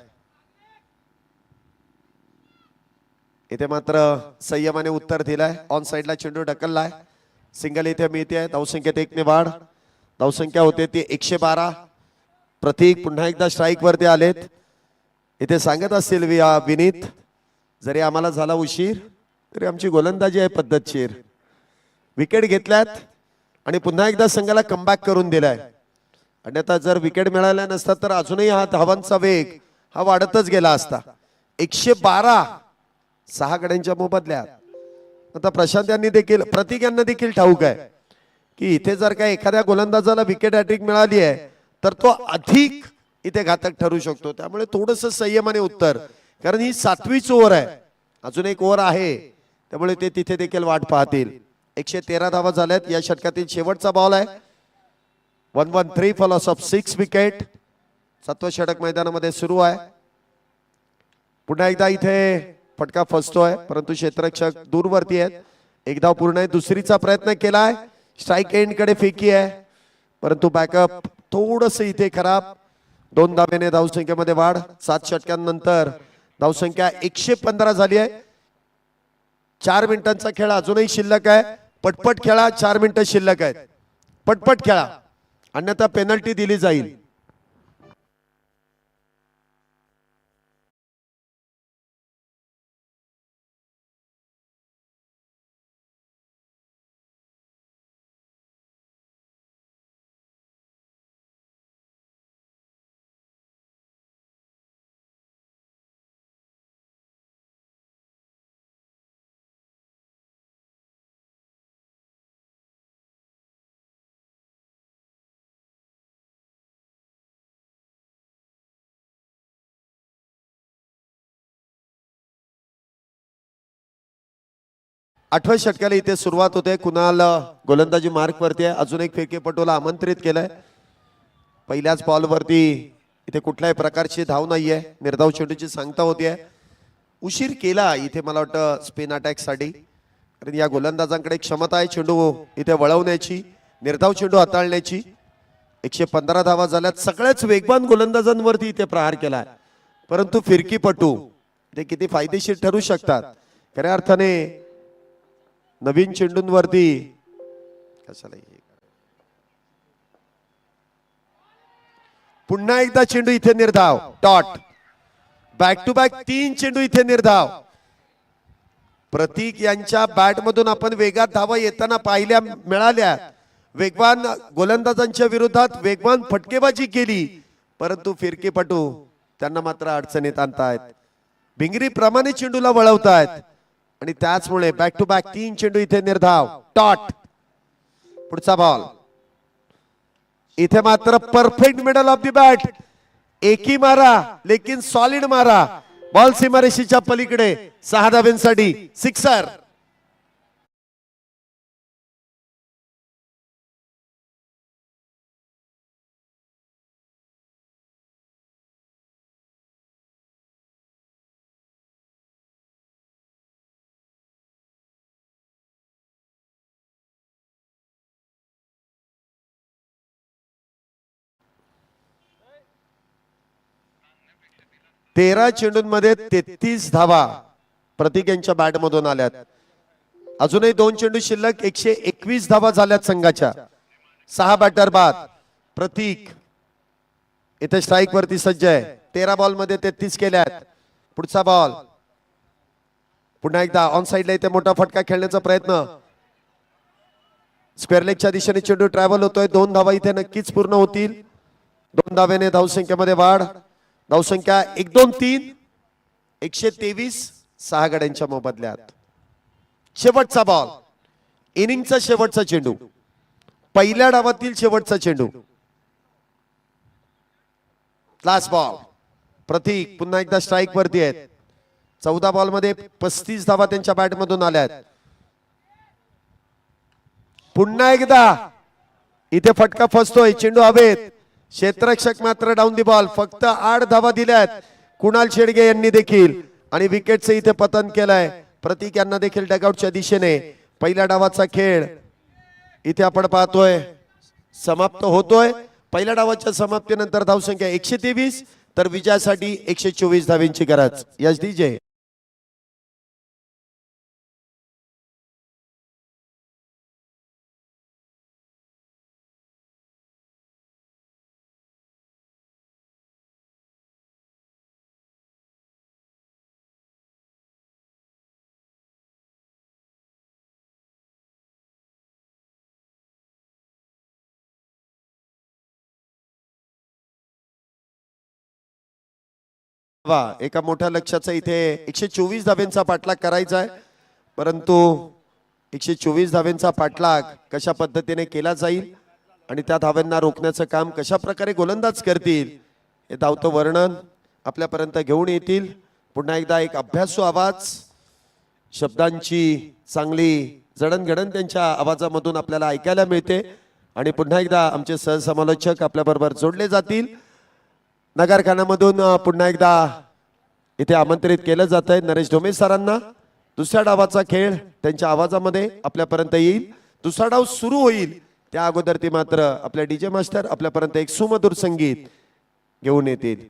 इथे मात्र संयमाने उत्तर दिलाय. ऑन साइडला चेंडू ढकललाय. सिंगल इथे मिळते आहे. धावसंख्येत 1 ने वाढ. धावसंख्या होते ती 112. प्रतीक पुन्हा एकदा स्ट्राईक वरती आलेत. इथे सांगत असतील विनीत, जरी आम्हाला झाला उशीर तरी आमची गोलंदाजी आहे पद्धतशीर. विकेट घेतल्यात आणि पुन्हा एकदा संघाला कमबॅक करून दिलाय. अन्यथा जर विकेट मिळाल्या नसतात तर अजूनही हा धावांचा वेग हा वाढतच गेला असता. 112 6 गड्यांच्या मोबदल्यात. आता प्रशांत यांनी देखील प्रतीक यांना देखील ठाऊक आहे की इथे जर का एखाद्या गोलंदाजाला विकेट हॅट्रिक मिळाली आहे तर तो अधिक इथे घातक ठरू शकतो. त्यामुळे थोडस संयमाने उत्तर, कारण ही 7वीच ओव्हर आहे. अजून एक ओव्हर आहे त्यामुळे ते तिथे देखील वाट पाहतील. 113 धावा झाल्यात. या षटकातील शेवटचा बॉल आहे. 1-1-3 for loss of 6 विकेट. 7वं षटक मैदानामध्ये सुरू आहे. पुन्हा एकदा इथे फटका फसतोय परंतु क्षेत्ररक्षक दूरवरती आहेत. एक धाव पूर्ण आहे. दुसरीचा प्रयत्न केलाय. स्ट्राईक एंड कडे फेकी आहे परंतु बॅकअप थोडस इथे खराब. 2 धावेने धावसंख्येमध्ये वाढ. 7 षटकांनंतर धावसंख्या 115 झाली आहे. 4 मिनिटांचा खेळ अजूनही शिल्लक आहे. पटपट खेळा. 4 मिनिटं शिल्लक आहेत. पटपट खेळा अन्यथा पेनल्टी दिली जाईल. आठव्या षटकाला इथे सुरुवात होते. कुणाल गोलंदाजी मार्क वरती आहे. अजून एक फेकेपटूला आमंत्रित केलंय. पहिल्याच बॉल वरती इथे कुठल्याही प्रकारची धाव नाहीये. निर्धाव चेंडूची सांगता होतीये. उशीर केला इथे मला वाटतं स्पिन अटॅक साठी, कारण या गोलंदाजांकडे क्षमता आहे चेंडू इथे वळवण्याची, निर्धाव चेंडू हाताळण्याची. 115 धावा झाल्यात. सगळ्याच वेगवान गोलंदाजांवरती इथे प्रहार केलाय परंतु फिरकीपटू ते किती फायदेशीर ठरू शकतात. खऱ्या अर्थाने नवीन चेंडूंवरती कशाला पुन्हा एकदा चेंडू इथे निर्धाव. डॉट. बॅक टू बॅक 3 चेंडू इथे निर्धाव. प्रतीक यांच्या बॅट मधून आपण वेगात धावा येताना पाहिल्या मिळाल्या. वेगवान गोलंदाजांच्या विरोधात वेगवान फटकेबाजी केली परंतु फिरकीपटू त्यांना मात्र अडचणीत आणतायत. भिंगरी प्रमाणे चेंडूला वळवतायत आणि त्याचमुळे बॅक टू बॅक 3 चेंडू इथे निर्धाव. डॉट. पुढचा बॉल इथे मात्र perfect middle of the bat, एकी मारा लेकिन सॉलिड मारा, बॉल सीमारेषेच्या पलीकडे 6 धाब्यांसाठी सिक्सर. तेरा चेंडूंमध्ये 33 धावा प्रतीक यांच्या बॅट मधून आल्यात. अजूनही 2 चेंडू शिल्लक, 121 धावा झाल्यात संघाच्या. 6 बॅटर बाद. प्रतीक इथे स्ट्राईक वरती सज्ज आहे. 13 बॉल मध्ये 33 केल्यात. पुढचा बॉल पुन्हा एकदा ऑन साइडला इथे मोठा फटका खेळण्याचा प्रयत्न. स्क्वेअर लेगच्या दिशेने चेंडू ट्रॅव्हल होतोय. 2 धावा इथे नक्कीच पूर्ण होतील. 2 धावेने धावसंख्येमध्ये वाढ. धावसंख्या 1-2-3 123. 6 गड्यांच्या मोबदल्यात. शेवटचा बॉल, इनिंगचा शेवटचा चेंडू, पहिल्या डावातील शेवटचा चेंडू. Last ball. प्रतीक पुन्हा एकदा स्ट्राईक वरती आहेत. 14 बॉल मध्ये 35 धावा त्यांच्या बॅट मधून आल्यात. पुन्हा एकदा इथे फटका फसतोय. चेंडू हवेत. क्षेत्ररक्षक मात्र डाऊन दी बॉल. फक्त 8 धावा दिल्यात कुणाल शेडगे यांनी देखील, आणि विकेटचं इथे पतन केलंय. प्रतीक यांना देखील डगआउटच्या दिशेने. पहिल्या डावाचा खेळ इथे आपण पाहतोय समाप्त होतोय. पहिल्या डावाच्या समाप्तीनंतर धावसंख्या 123, तर विजयासाठी 124 धावांची गरज. यश डीजे. एका मोठ्या लक्ष्याचा इथे 124 धाब्यांचा पाठलाग करायचा आहे, परंतु 124 धाब्यांचा पाठलाग कशा पद्धतीने केला जाईल आणि त्या धाव्यांना रोखण्याचं काम कशा प्रकारे गोलंदाज करतील हे धावतं वर्णन आपल्यापर्यंत घेऊन येतील. पुन्हा एकदा एक अभ्यासू आवाज, शब्दांची चांगली जडणघडण त्यांच्या आवाजामधून आपल्याला ऐकायला मिळते. आणि पुन्हा एकदा आमचे सहसमालोचक आपल्याबरोबर जोडले जातील. नगरखानामधून पुन्हा एकदा इथे आमंत्रित केलं जात आहे नरेश ढोमे सरांना. दुसऱ्या डावाचा खेळ त्यांच्या आवाजामध्ये आपल्यापर्यंत येईल. दुसरा डाव सुरू होईल त्या अगोदर ते मात्र आपल्या डीजे मास्टर आपल्यापर्यंत एक सुमधुर संगीत घेऊन येतील.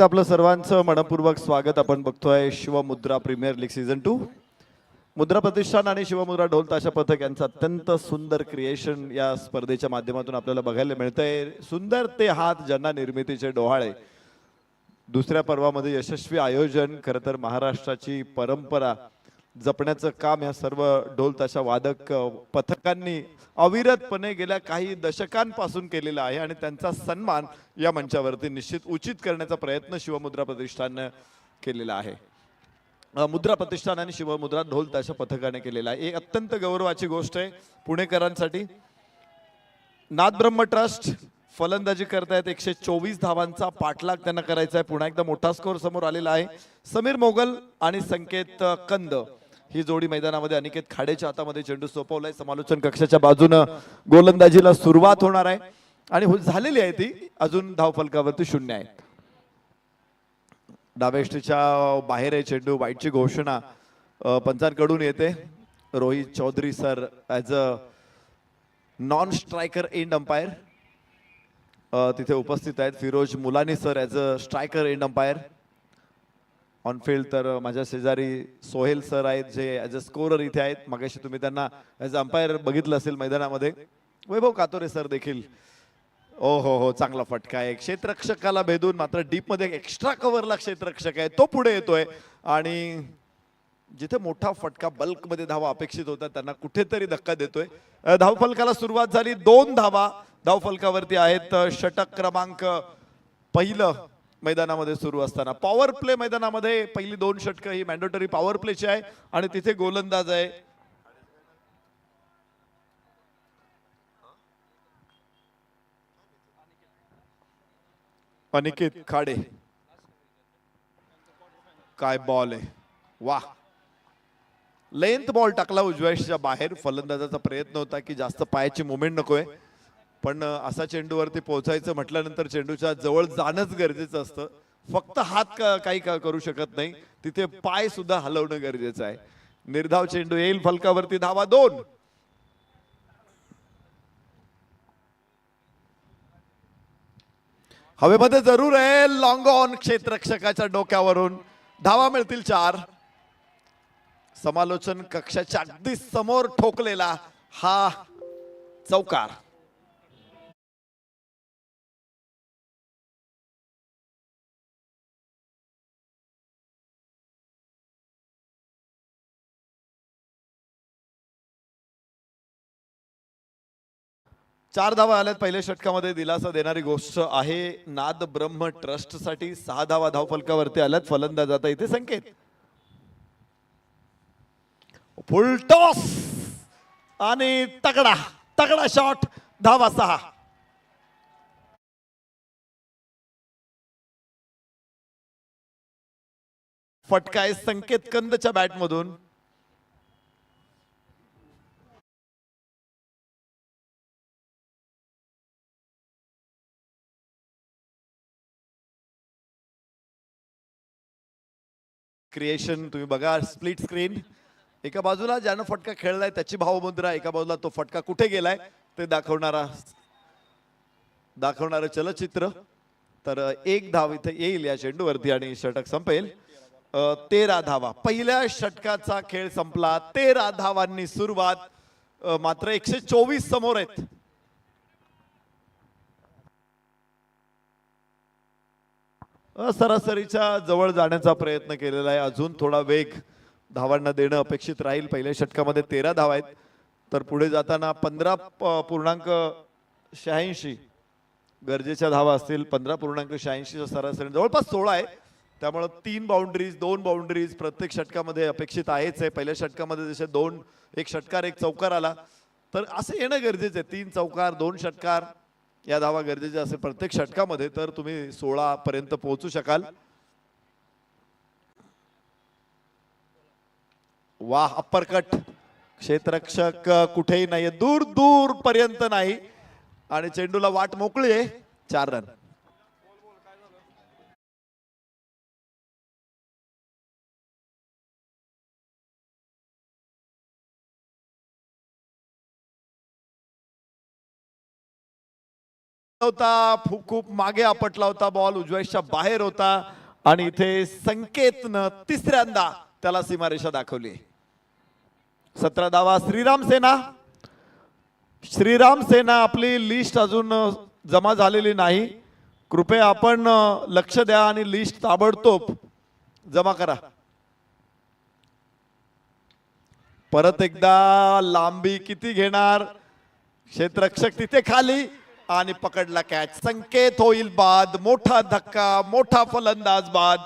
एकदा आपलं सर्वांचं मनपूर्वक स्वागत. आपण बघतोय शिवमुद्रा प्रीमियर लीग सीझन 2. मुद्रा प्रतिष्ठान आणि शिवमुद्रा ढोल ताशा पथक यांचं अत्यंत सुंदर क्रिएशन या स्पर्धेच्या माध्यमातून आपल्याला बघायला मिळतंय. सुंदर ते हात ज्यांना निर्मितीचे डोहाळे. दुसऱ्या पर्वामध्ये यशस्वी आयोजन, खरं तर महाराष्ट्राची परंपरा जपण्याचं काम या सर्व ढोल ताशा वादक पथकांनी अविरतपणे गेल्या काही दशकांपासून केलेला आहे आणि त्यांचा सन्मान या मंचावरती निश्चित उचित करण्याचा प्रयत्न शिवमुद्रा प्रतिष्ठानने केलेला आहे. मुद्रा प्रतिष्ठान आणि शिवमुद्रा ढोल ताशा पथकाने केलेला आहे. एक अत्यंत गौरवाची गोष्ट आहे पुणेकरांसाठी. नादब्रह्म ट्रस्ट फलंदाजी करतायत. 124 धावांचा पाठलाग त्यांना करायचा आहे. पुन्हा एकदा मोठा स्कोर समोर आलेला आहे. समीर मोगल आणि संकेत कंद ही जोडी मैदानामध्ये. अनिकेत खाडेच्या हातामध्ये चेंडू सोपवलाय. समालोचन कक्षाच्या बाजूनं गोलंदाजीला सुरुवात होणार आहे आणि झालेली आहे ती. अजून धावफलकावरती 0 आहे. डावेष्टीच्या बाहेर आहे चेंडू. वाईटची घोषणा पंचांकडून येते. Rohit Chaudhary sir as a non striker end umpire तिथे उपस्थित आहेत. Firoz Mulani sir as a striker end umpire on field. तर माझ्या शेजारी सोहेल सर आहेत जे ॲज अ स्कोरर इथे आहेत. मगाशी तुम्ही त्यांना ॲज अ अंपायर बघितलं असेल मैदानामध्ये. वैभव कातोरे सर देखील. ओ हो, चांगला फटका आहे. क्षेत्ररक्षकाला भेदून मात्र डीप मध्ये एक्स्ट्रा कव्हरला क्षेत्ररक्षक आहे तो पुढे येतोय आणि जिथे मोठा फटका बल्क मध्ये धावा अपेक्षित होता त्यांना कुठेतरी धक्का देतोय. धावफलकाला सुरुवात झाली. 2 धावा धावफलकावरती आहेत. षटक क्रमांक पहिलं मैदानामध्ये सुरू असताना. पॉवर प्ले मैदानामध्ये पहिली 2 षटकं ही मॅन्डेटरी पॉवर प्लेची आहे आणि तिथे गोलंदाज आहे अनिकेत खाडे. काय बॉल आहे, वा. लेंथ बॉल टाकला उजव्याच्या बाहेर. फलंदाजाचा प्रयत्न होता की जास्त पायाची मुवमेंट नकोय, पण असा चेंडूवरती पोहोचायचं म्हटल्यानंतर चेंडूच्या जवळ जाणंच गरजेचं असतं. फक्त हात काही करू शकत नाही, तिथे पाय सुद्धा हलवणं गरजेचं आहे. निर्धाव चेंडू येईल फलकावरती. धावा 2. हवेमध्ये जरूर आहे. लॉंग ऑन क्षेत्ररक्षकाच्या डोक्यावरून. धावा मिळतील 4. समालोचन कक्षाच्या अगदी समोर ठोकलेला हा चौकार. चार धावा आल्यात पहिल्या षटकामध्ये. दिलासा देणारी गोष्ट आहे नाद ब्रह्म ट्रस्ट साठी. 6 धावा धावफलकावरती आल्यात. फलंदाज आता इथे संकेत. फुल टॉस आणि तगडा तगडा शॉट. धावा 6. फटका आहे संकेत कंदच्या बॅट मधून. क्रिएशन तुम्ही बघा स्प्लिट स्क्रीन. एका बाजूला ज्यानं फटका खेळलाय त्याची भावमुद्रा, एका बाजूला तो फटका कुठे गेलाय ते दाखवणारं चलचित्र. तर 1 धाव इथे येईल या चेंडूवरती आणि षटक संपेल. 13 धावा. पहिल्या षटकाचा खेळ संपला. 13 धावांनी सुरुवात. मात्र 124 समोर आहेत. सरासरीच्या जवळ जाण्याचा प्रयत्न केलेला आहे. अजून थोडा वेग धावांना देणं अपेक्षित राहील. पहिल्या षटकामध्ये 13 धावा आहेत, तर पुढे जाताना 15.86 गरजेच्या धावा असतील. 15.86 सरासरी जवळपास 16 आहे. त्यामुळे 3 बाउंड्रीज 2 बाउंड्रीज प्रत्येक षटकामध्ये अपेक्षित आहेच आहे. पहिल्या षटकामध्ये जसे 2 एक षटकार 1 चौकार आला, तर असं येणं गरजेचं आहे. 3 चौकार 2 षटकार या धावा गरजेच्या असेल प्रत्येक षटकामध्ये, तर तुम्ही 16 पर्यंत पोहोचू शकाल. वाह, अप्परकट. क्षेत्ररक्षक कुठेही नाहीये, दूर दूर पर्यंत नाही आणि चेंडूला वाट मोकळी आहे. 4 रन. होता, खूप मागे आपटला होता, बॉल उजव्याच्या बाहेर होता आणि इथे संकेतनं तिसऱ्यांदा त्याला सीमारेषा दाखवली. 17 धावा श्रीराम सेना. श्रीराम सेना आपली लिस्ट अजून जमा झालेली नाही. कृपया आपण लक्ष द्या आणि लिस्ट ताबडतोब जमा करा. परत एकदा लांबी किती घेणार, क्षेत्ररक्षक तिथे खाली आणि पकडला कॅच. संकेत होईल बाद. मोठा धक्का, मोठा फलंदाज बाद.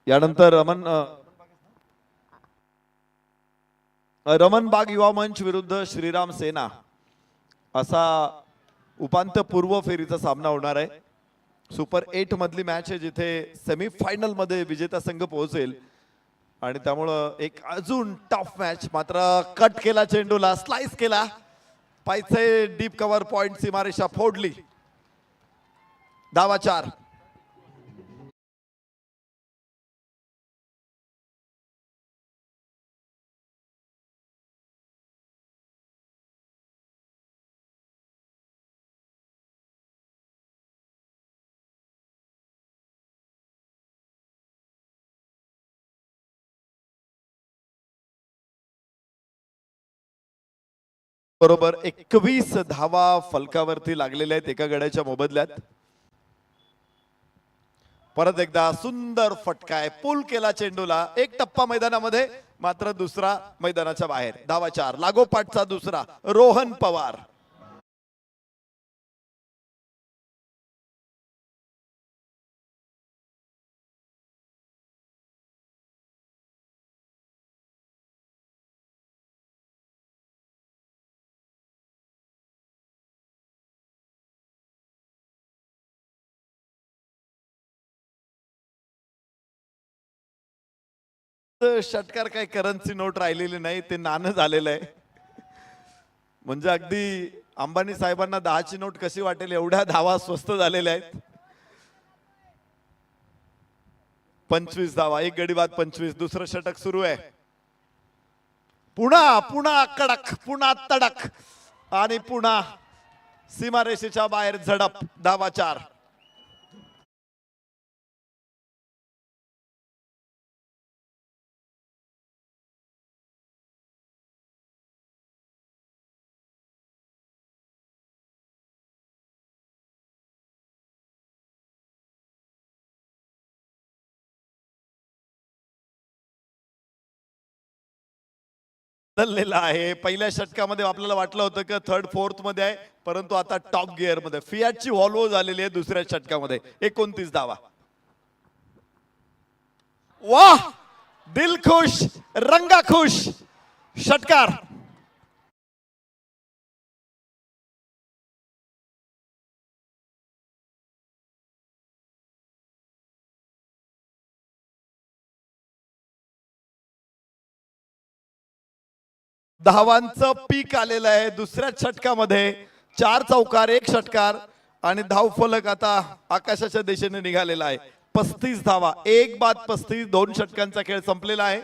यानंतर रमन बाग युवा मंच विरुद्ध श्रीराम सेना असा उपांत्य पूर्व फेरीचा सामना होणार आहे. सुपर 8 मधली मॅच आहे जिथे सेमीफायनल मध्ये विजेता संघ पोहोचेल आणि त्यामुळं एक अजून टफ मॅच. मात्र कट केला चेंडूला, स्लाइस केला, पायचे डीप कव्हर पॉइंट, सीमारेषा फोडली. धावा 4. बरोबर 21 धावा फलकावरती लागलेल्या आहेत एका गड्याच्या मोबदल्यात. परत एकदा सुंदर फटका आहे, पुल केला चेंडूला. एक टप्पा मैदानामध्ये, मात्र दुसरा मैदानाच्या बाहेर. धावा 4. लागोपाठचा दुसरा रोहन पवार. षटकार काही करन्सी नोट राहिलेली नाही, ते नाणं झालेलं आहे. म्हणजे अगदी अंबानी साहेबांना 10ची नोट कशी वाटेल एवढ्या धावा स्वस्त झालेल्या आहेत. 25 धावा, एक गडी बाद 25. दुसरं षटक सुरू आहे. पुन्हा कडक, पुन्हा तडक आणि पुन्हा सीमारेषेच्या बाहेर झडप. धावा 4. बदललेला आहे. पहिल्या षटकामध्ये आपल्याला वाटलं होतं की थर्ड फोर्थ मध्ये आहे, परंतु आता टॉप गिअर मध्ये. फियाटची व्हॉल्वो झालेली आहे दुसऱ्या षटकामध्ये. 29 धावा. वाह, दिल खुश, रंगा खुश षटकार. धावांचं पीक आलेलं आहे दुसऱ्या षटकामध्ये. 4 चौकार, 1 षटकार आणि धावफलक आता आकाशाच्या दिशेने निघालेला आहे. 35 धावा, 1 बाद 35. 2 षटकांचा खेळ संपलेला आहे.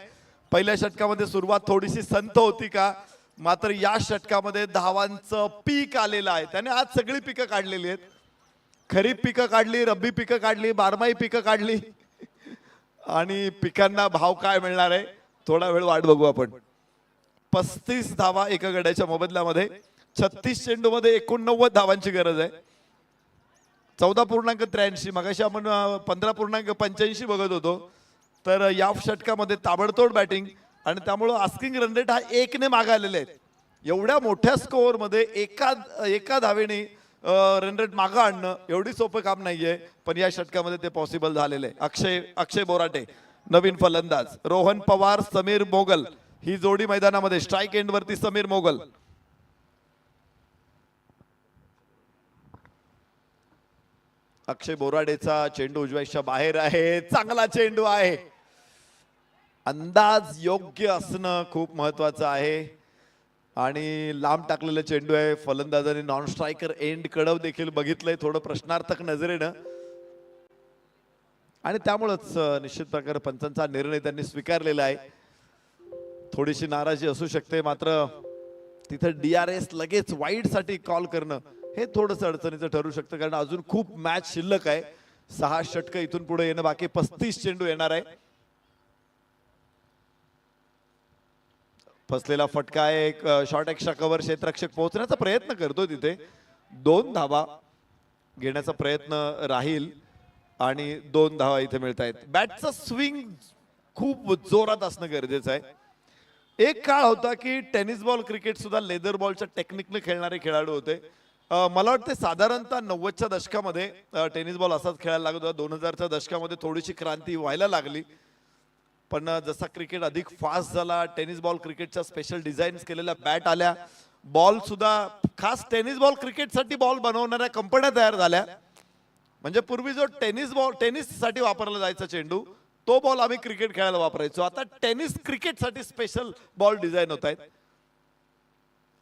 पहिल्या षटकामध्ये सुरुवात थोडीशी संथ होती का, मात्र या षटकामध्ये धावांचं पीक आलेलं आहे. त्याने आज सगळी पिकं काढलेली आहेत. खरीप पिकं काढली, रब्बी पिकं काढली, बारमाही पिकं काढली आणि पिकांना भाव काय मिळणार आहे थोडा वेळ वाट बघू आपण. 35 धावा एका गड्याच्या मोबदल्यामध्ये. 36 चेंडू मध्ये 89 धावांची गरज आहे. 14.83. मगाशी आपण 15.85 बघत होतो. तर या षटकामध्ये ताबडतोड बॅटिंग आणि त्यामुळे आस्किंग रन रेट हा 1 ने मागे आलेले आहेत. एवढ्या मोठ्या स्कोअर मध्ये एका धावेने रन रेट मागं आणणं एवढी सोपं काम नाहीये, पण या षटकामध्ये ते पॉसिबल झालेलं आहे. अक्षय बोराटे नवीन फलंदाज, रोहन पवार, समीर मोगल ही जोडी मैदानामध्ये. स्ट्राईक एंड वरती समीर मोगल. अक्षय बोराडेचा चेंडू उजव्याच्या बाहेर आहे. चांगला चेंडू आहे. अंदाज योग्य असणं खूप महत्वाचं आहे आणि लांब टाकलेलं चेंडू आहे. फलंदाजाने नॉन स्ट्रायकर एंड कडव देखील बघितलंय थोडं प्रश्नार्थक नजरेनं आणि त्यामुळेच निश्चित प्रकारे पंचांचा निर्णय त्यांनी स्वीकारलेला आहे. थोडीशी नाराजी असू शकते, मात्र तिथं DRS लगेच वाईड साठी कॉल करणं हे थोडंसं अडचणीचं ठरू शकतं, कारण अजून खूप मॅच शिल्लक आहे. 6 षटकं इथून पुढे येणं बाकी. 35 चेंडू येणार आहे. फसलेला फटका आहे. एक शॉर्ट एक्स्ट्रा कव्हर. क्षेत्ररक्षक पोहोचण्याचा प्रयत्न करतोय तिथे. 2 धावा घेण्याचा प्रयत्न राहील आणि 2 धावा इथे मिळत आहेत. बॅटचं स्विंग खूप जोरात असणं गरजेचं आहे. एक काळ होता की टेनिस बॉल क्रिकेट सुद्धा लेदर बॉलच्या टेक्निकने खेळणारे खेळाडू होते. मला वाटतं साधारणतः 90च्या दशकामध्ये टेनिस बॉल असाच खेळायला लागत होता. 2000च्या दशकामध्ये थोडीशी क्रांती व्हायला लागली, पण जसा क्रिकेट अधिक फास्ट झाला, टेनिस बॉल क्रिकेटच्या स्पेशल डिझाईन्स केलेल्या बॅट आल्या. बॉल सुद्धा खास टेनिस बॉल क्रिकेटसाठी बॉल बनवणाऱ्या कंपन्या तयार झाल्या. म्हणजे पूर्वी जो टेनिस साठी वापरला जायचा चेंडू, तो बॉल आम्ही क्रिकेट खेळायला वापरायचो. आता टेनिस क्रिकेटसाठी स्पेशल बॉल डिझाईन होत आहेत.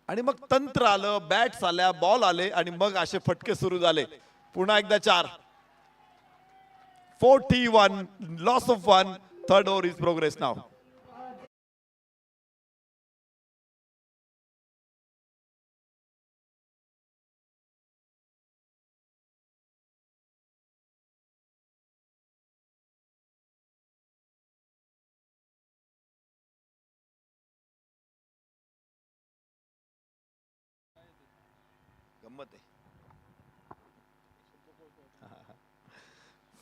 आणि मग तंत्र आलं, बॅट्स आल्या, बॉल आले आणि मग असे फटके सुरू झाले. पुन्हा एकदा 4. 41 loss of 1. Third over is progress now. गंमत आहे.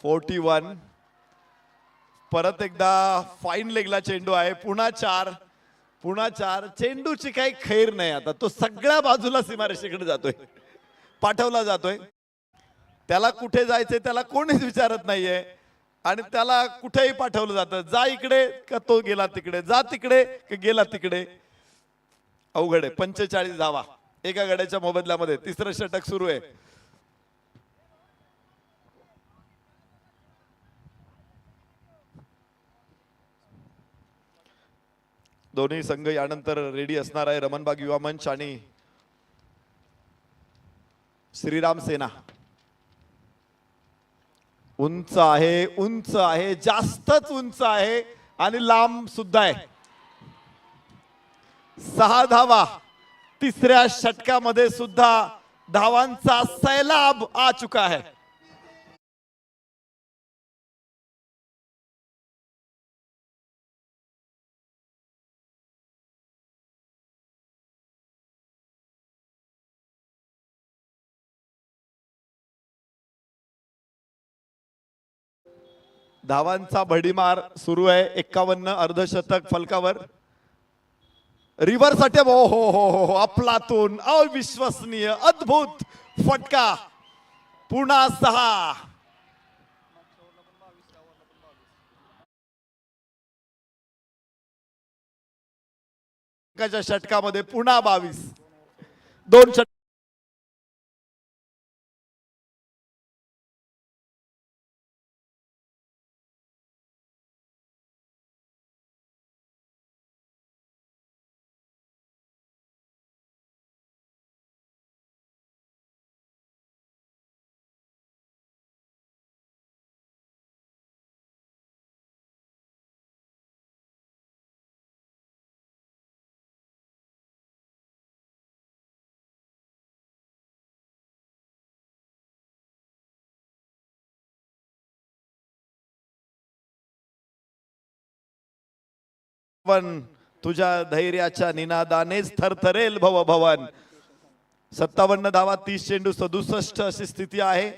41. परत एकदा फाईन लेगला चेंडू आहे. पुन्हा 4. चेंडूची काही खैर नाही. आता तो सगळ्या बाजूला सीमारेषेकडे जातोय, पाठवला जातोय. त्याला कुठे जायचंय त्याला कोणीच विचारत नाहीये आणि त्याला कुठेही पाठवलं जातं. जा इकडे का तो गेला तिकडे, जा तिकडे का गेला तिकडे. अवघड आहे. 45 धावा एका गड्याच्या मोबदल्यामध्ये. 3रं षटक सुरू आहे. दोन्ही संघ यानंतर रेडी असणार आहे. रमणबाग युवा मंच आणि श्रीराम सेना. उंच आहे, जास्तच उंच आहे आणि लांब सुद्धा आहे. 6 धावा. 3ऱ्या षटकामध्ये सुद्धा धावांचा सैलाब आ चुका है. धावांचा भडीमार सुरू आहे. 51 अर्धशतक फलकावर. Reverse attack. हो हो हो हो, अफलातून, अविश्वसनीय, अद्भुत फटका. पुन्हा 6. षटकामध्ये पुन्हा 22. 2 षटक. तुझ्या धैर्याच्या निनादानेच थरथरेल भवन. 57 धावा, 30 चेंडू, 67 अशी स्थिती आहे.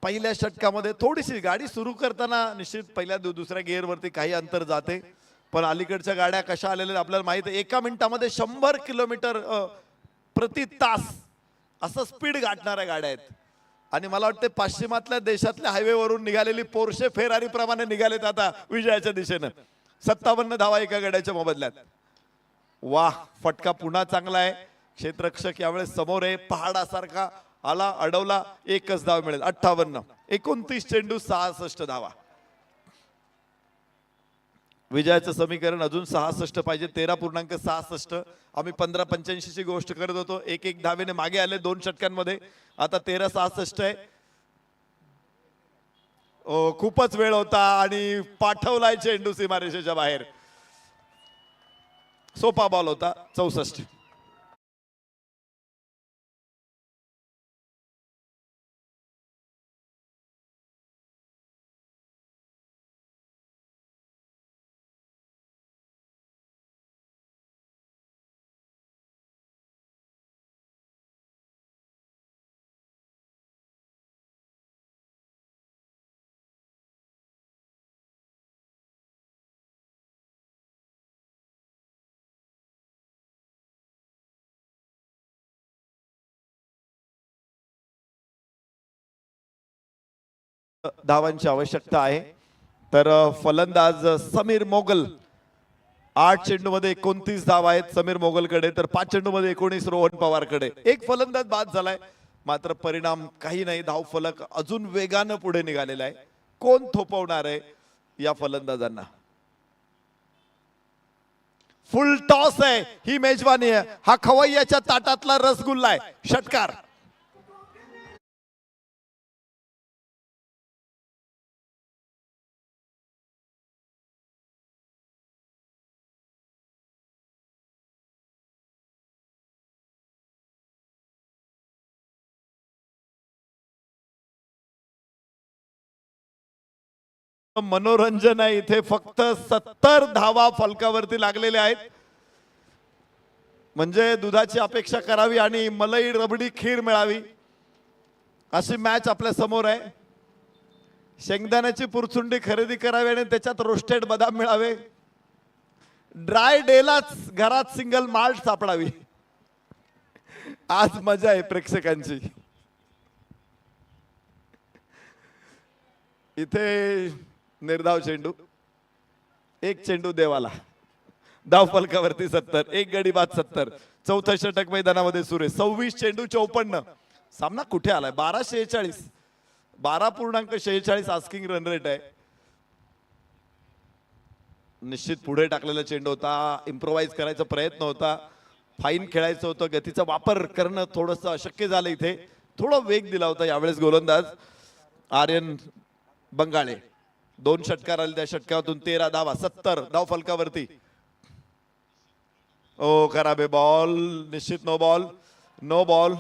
पहिल्या षटकामध्ये थोडीशी गाडी सुरू करताना निश्चित पहिल्या दुसऱ्या गिअर वरती काही अंतर जाते, पण अलीकडच्या गाड्या कशा आलेल्या आहेत आपल्याला माहित आहे. 1 मिनिटामध्ये 100 किलोमीटर प्रति तास असं स्पीड गाठणाऱ्या गाड्या आहेत. आणि मला वाटतं पाश्चिमातल्या देशातल्या हायवेवरून निघालेली पोर्शे फेरारी प्रमाणे निघालेत आता विजयाच्या दिशेनं. 57 धावा एका गाड्याच्या मोबदल्यात. वाह, फटका पुन्हा चांगला आहे. क्षेत्ररक्षक यावेळेस समोर आहे. पहाडासारखा आला, अडवला, एकच धाव मिळेल. 58, 29 चेंडू 66 धावा. विजयाचं समीकरण अजून 66 पाहिजे. 13.66. आम्ही 15.85 ची गोष्ट करत होतो. एक धावेने मागे आले 2 षटकांमध्ये. आता 13.66 आहे. खूपच वेळ होता आणि पाठवलाय चेंडू सीमारेषेच्या बाहेर. सोपा बॉल होता. 64. धावांची आवश्यकता आहे. तर फलंदाज समीर मोगल 8 चेंडूमध्ये 29 धावा आहेत समीर मोगलकडे. तर 5 चेंडूमध्ये 19 रोहन पवारकडे. एक फलंदाज बाद झालाय. मात्र परिणाम काही नाही. धाव फलक अजून वेगानं पुढे निघालेला आहे. कोण थोपवणार आहे या फलंदाजांना? फुल टॉस आहे. ही मेजवानी आहे. हा खवय्याच्या ताटातला रसगुल्ला आहे. षटकार. मनोरंजन आहे इथे. फक्त 70 धावा फलकावरती लागलेल्या आहेत. म्हणजे दुधाची अपेक्षा करावी आणि मलाई रबडी खीर मिळावी अशी मॅच आपल्या समोर आहे. शेंगदाण्याची पुरचुंडी खरेदी करावी आणि त्याच्यात रोस्टेड बदाम मिळावे. ड्राय डेलाच घरात सिंगल माल्ट सापडावी. आज मजा आहे प्रेक्षकांची. इथे निर्धाव चेंडू. एक चेंडू देवाला. धाव फलकावरती 70. एक गडी बाद 70. चौथं षटक मैदानामध्ये सुरू आहे. 26 चेंडू 54. सामना कुठे आलाय? 12:46. 12.46 आस्किंग रन रेट आहे. निश्चित पुढे टाकलेला चेंडू होता. इम्प्रोवाइज करायचा प्रयत्न होता. फाईन खेळायचं होतं. गतीचा वापर करणं थोडंसं अशक्य झालं इथे. थोडा वेग दिला होता यावेळेस गोलंदाज आर्यन बंगाळे. 2 षटकार आले. त्या षटकातून 13 धावा. 70 धाव फलकावरती. ओ खराब आहे बॉल. निश्चित नो बॉल. No ball.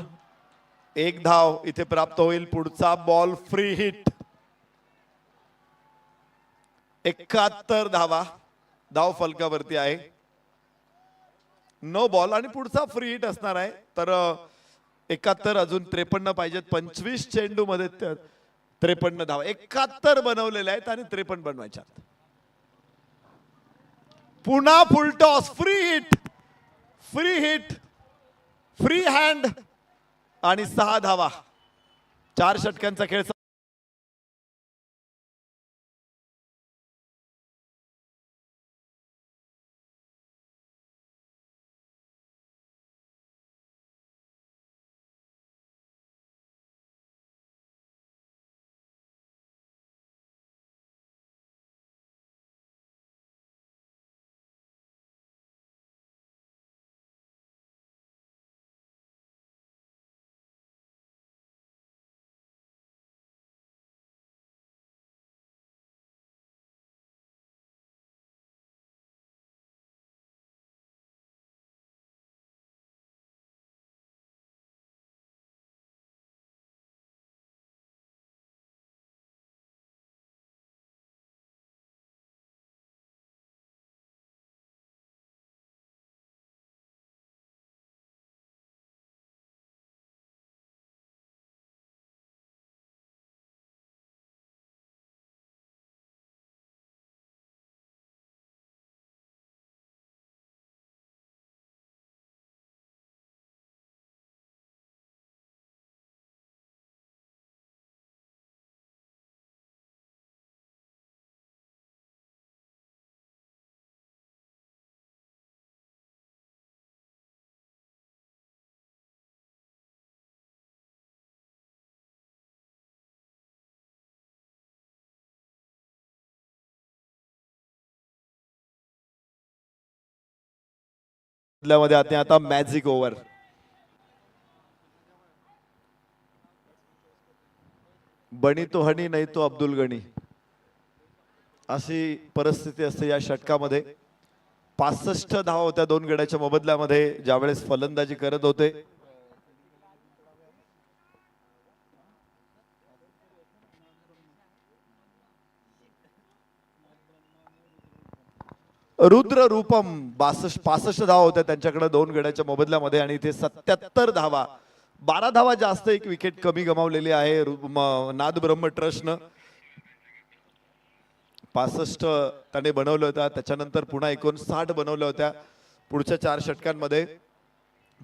1 धाव इथे प्राप्त होईल. पुढचा बॉल फ्री हिट. 71 धावा धाव फलकावरती आहे. नो बॉल आणि पुढचा फ्री हिट असणार आहे. तर 71 अजून 53 पाहिजेत. 25 चेंडू मध्ये 53 धावा. 71 बनवलेले आहेत आणि 53 बनवायच्यात. पुन्हा फुल toss. Free hit. Free hit. Free hand आणि 6 धावा. 4 षटकांचा खेळ. मध्ये आता मॅजिक ओव्हर. बनी तो हनी नाही तो अब्दुल गनी अशी परिस्थिती असते या षटकामध्ये. 65 धावा होत्या दोन गड्याच्या मोबदल्यामध्ये ज्यावेळेस फलंदाजी करत होते. रुद्र रूपम 65 धावा होत्या त्यांच्याकडे दोन गड्याच्या मोबदल्यामध्ये आणि इथे 77 धावा, 12 धावा जास्त, एक विकेट कमी गमावलेली आहे नाद ब्रह्म ट्रस्टनं. 65 त्याने बनवल्या होत्या, त्याच्यानंतर पुन्हा 59 बनवल्या होत्या पुढच्या 4 षटकांमध्ये.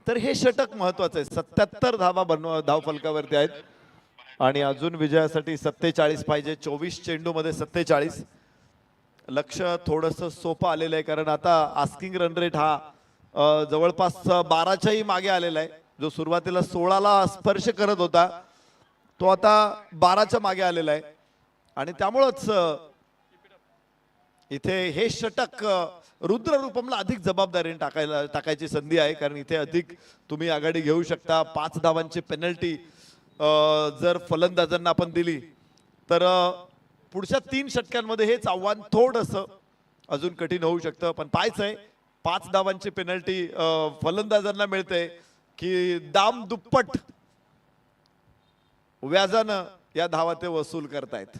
तर हे षटक महत्वाचं आहे. 77 धावा धाव फलकावरती आहेत आणि अजून विजयासाठी 47 पाहिजे. 24 चेंडू मध्ये 47. लक्ष थोडस सोपं आलेलं आहे कारण आता आस्किंग रन रेट हा जवळपास 12च्याही मागे आलेला आहे. जो सुरुवातीला 16ला स्पर्श करत होता तो आता 12च्या मागे आलेला आहे आणि त्यामुळंच इथे हे षटक रुद्र रूपमला अधिक जबाबदारीने टाकायची संधी आहे कारण इथे अधिक तुम्ही आघाडी घेऊ शकता. 5 धावांची पेनल्टी जर फलंदाजांना आपण दिली तर पुढच्या 3 षटकांमध्ये हेच आव्हान थोडंसं अजून कठीण होऊ शकतं. पण पाहायचंय 5 धावांची पेनल्टी फलंदाजांना मिळते की दाम दुप्पट व्याजानं या धावा ते वसूल करतायत.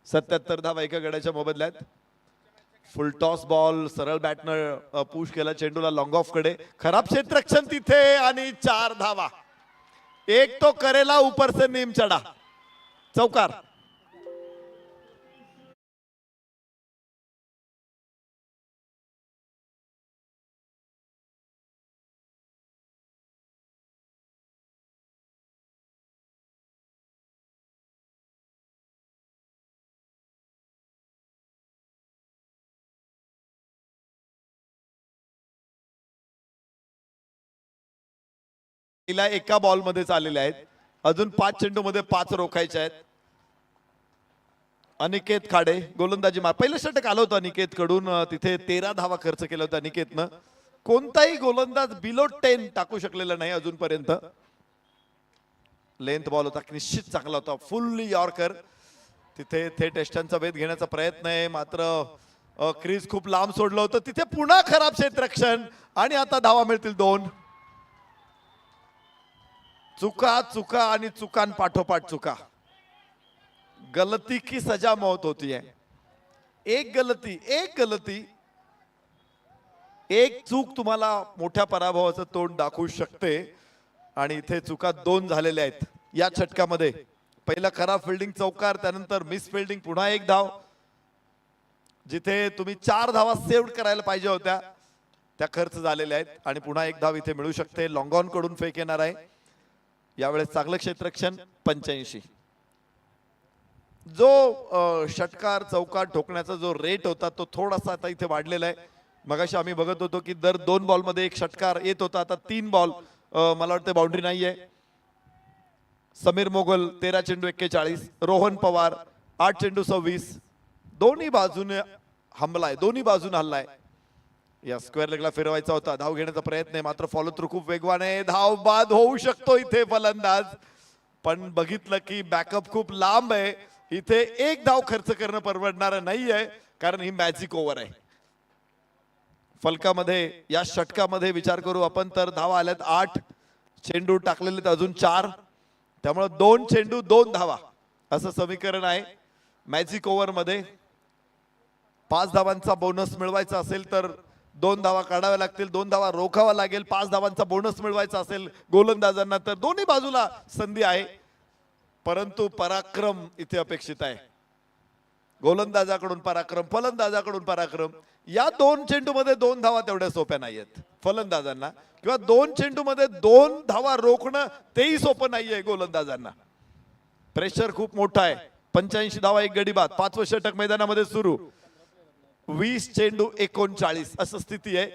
77 धावा एका गड्याच्या मोबदल्यात. फुल टॉस बॉल, सरळ बॅटनं पुश केला चेंडूला लॉंग ऑफ कडे. खराब क्षेत्ररक्षण तिथे आणि 4 धावा. एक तो करेला ऊपर से नीम चढ़ा. चौकार. एका बॉल मध्ये आलेले आहेत. अजून 5 चेंडू मध्ये 5 रोखायचे आहेत. अनिकेत खाडे गोलंदाजी मार. पहिलं षटक आलं होतं अनिकेत कडून, तिथे 13 धावा खर्च केला होता अनिकेतनं. कोणताही गोलंदाज बिलो 10 टाकू शकलेला नाही अजूनपर्यंत. लेंथ बॉल होता, निश्चित चांगला होता, फुल्ली यॉर्कर. तिथे थेट टेस्टांचा वेध घेण्याचा प्रयत्न आहे मात्र क्रीज खूप लांब सोडलं होतं. तिथे पुन्हा खराब क्षेत्ररक्षण आणि आता धावा मिळतील 2. चुका चुका आणि चुकांपाठोपाठ चुका. गलती की सजा मौत होती है. एक गलती एक चूक तुम्हाला मोठ्या पराभवाचं तोंड दाखवू शकते आणि इथे चुका 2 झालेल्या आहेत या षटकामध्ये. पहिला खराब फिल्डिंग चौकार, त्यानंतर मिस फिल्डिंग, पुन्हा 1 धाव. जिथे तुम्ही 4 धावा सेव्ह करायला पाहिजे होत्या त्या खर्च झालेल्या आहेत आणि पुन्हा 1 धाव इथे मिळू शकते. लॉंग ऑन कडून फेक येणार आहे. यावेळेस चांगलं क्षेत्ररक्षण 85. जो षटकार चौकार ठोकण्याचा जो रेट होता तो थोडासा आता इथे वाढलेला आहे. मगाशी आम्ही बघत होतो की दर 2 बॉल मध्ये 1 षटकार येत होता, आता 3 बॉल मला वाटतं बाउंड्री नाहीये. समीर मोगल 13 चेंडू 41, रोहन पवार 8 चेंडू 26. दोन्ही बाजूने हमलाय, दोन्ही बाजूने हल्लाय. या स्क्वेअर लेगला फिरवायचा होता, धाव घेण्याचा प्रयत्न आहे मात्र फॉलो थ्रू खूप वेगवान आहे. धाव बाद होऊ शकतो इथे फलंदाज, पण बघितलं की बॅकअप खूप लांब आहे. इथे 1 धाव खर्च करणं परवडणार नाहीये कारण ही मॅजिक ओव्हर आहे. फलकामध्ये या षटकामध्ये विचार करू आपण तर धावा आल्यात 8, चेंडू टाकलेले अजून 4, त्यामुळे 2 चेंडू 2 धावा असं समीकरण आहे. मॅजिक ओव्हर मध्ये 5 धावांचा बोनस मिळवायचा असेल तर 2 धावा काढाव्या लागतील, 2 धावा रोखावा लागेल. 5 धावांचा बोनस मिळवायचा असेल गोलंदाजांना तर दोन्ही बाजूला संधी आहे, परंतु पराक्रम इथे अपेक्षित आहे. गोलंदाजाकडून पराक्रम, फलंदाजाकडून पराक्रम. या 2 चेंडू मध्ये 2 धावा तेवढ्या सोप्या नाहीयेत फलंदाजांना, किंवा 2 चेंडू मध्ये 2 धावा रोखणं तेही सोपं नाहीये गोलंदाजांना. प्रेशर खूप मोठा आहे. 85 धावा 1 गडी बाद. 5वं षटक मैदानामध्ये सुरू. 20 चेंडू 39 असं स्थिती आहे.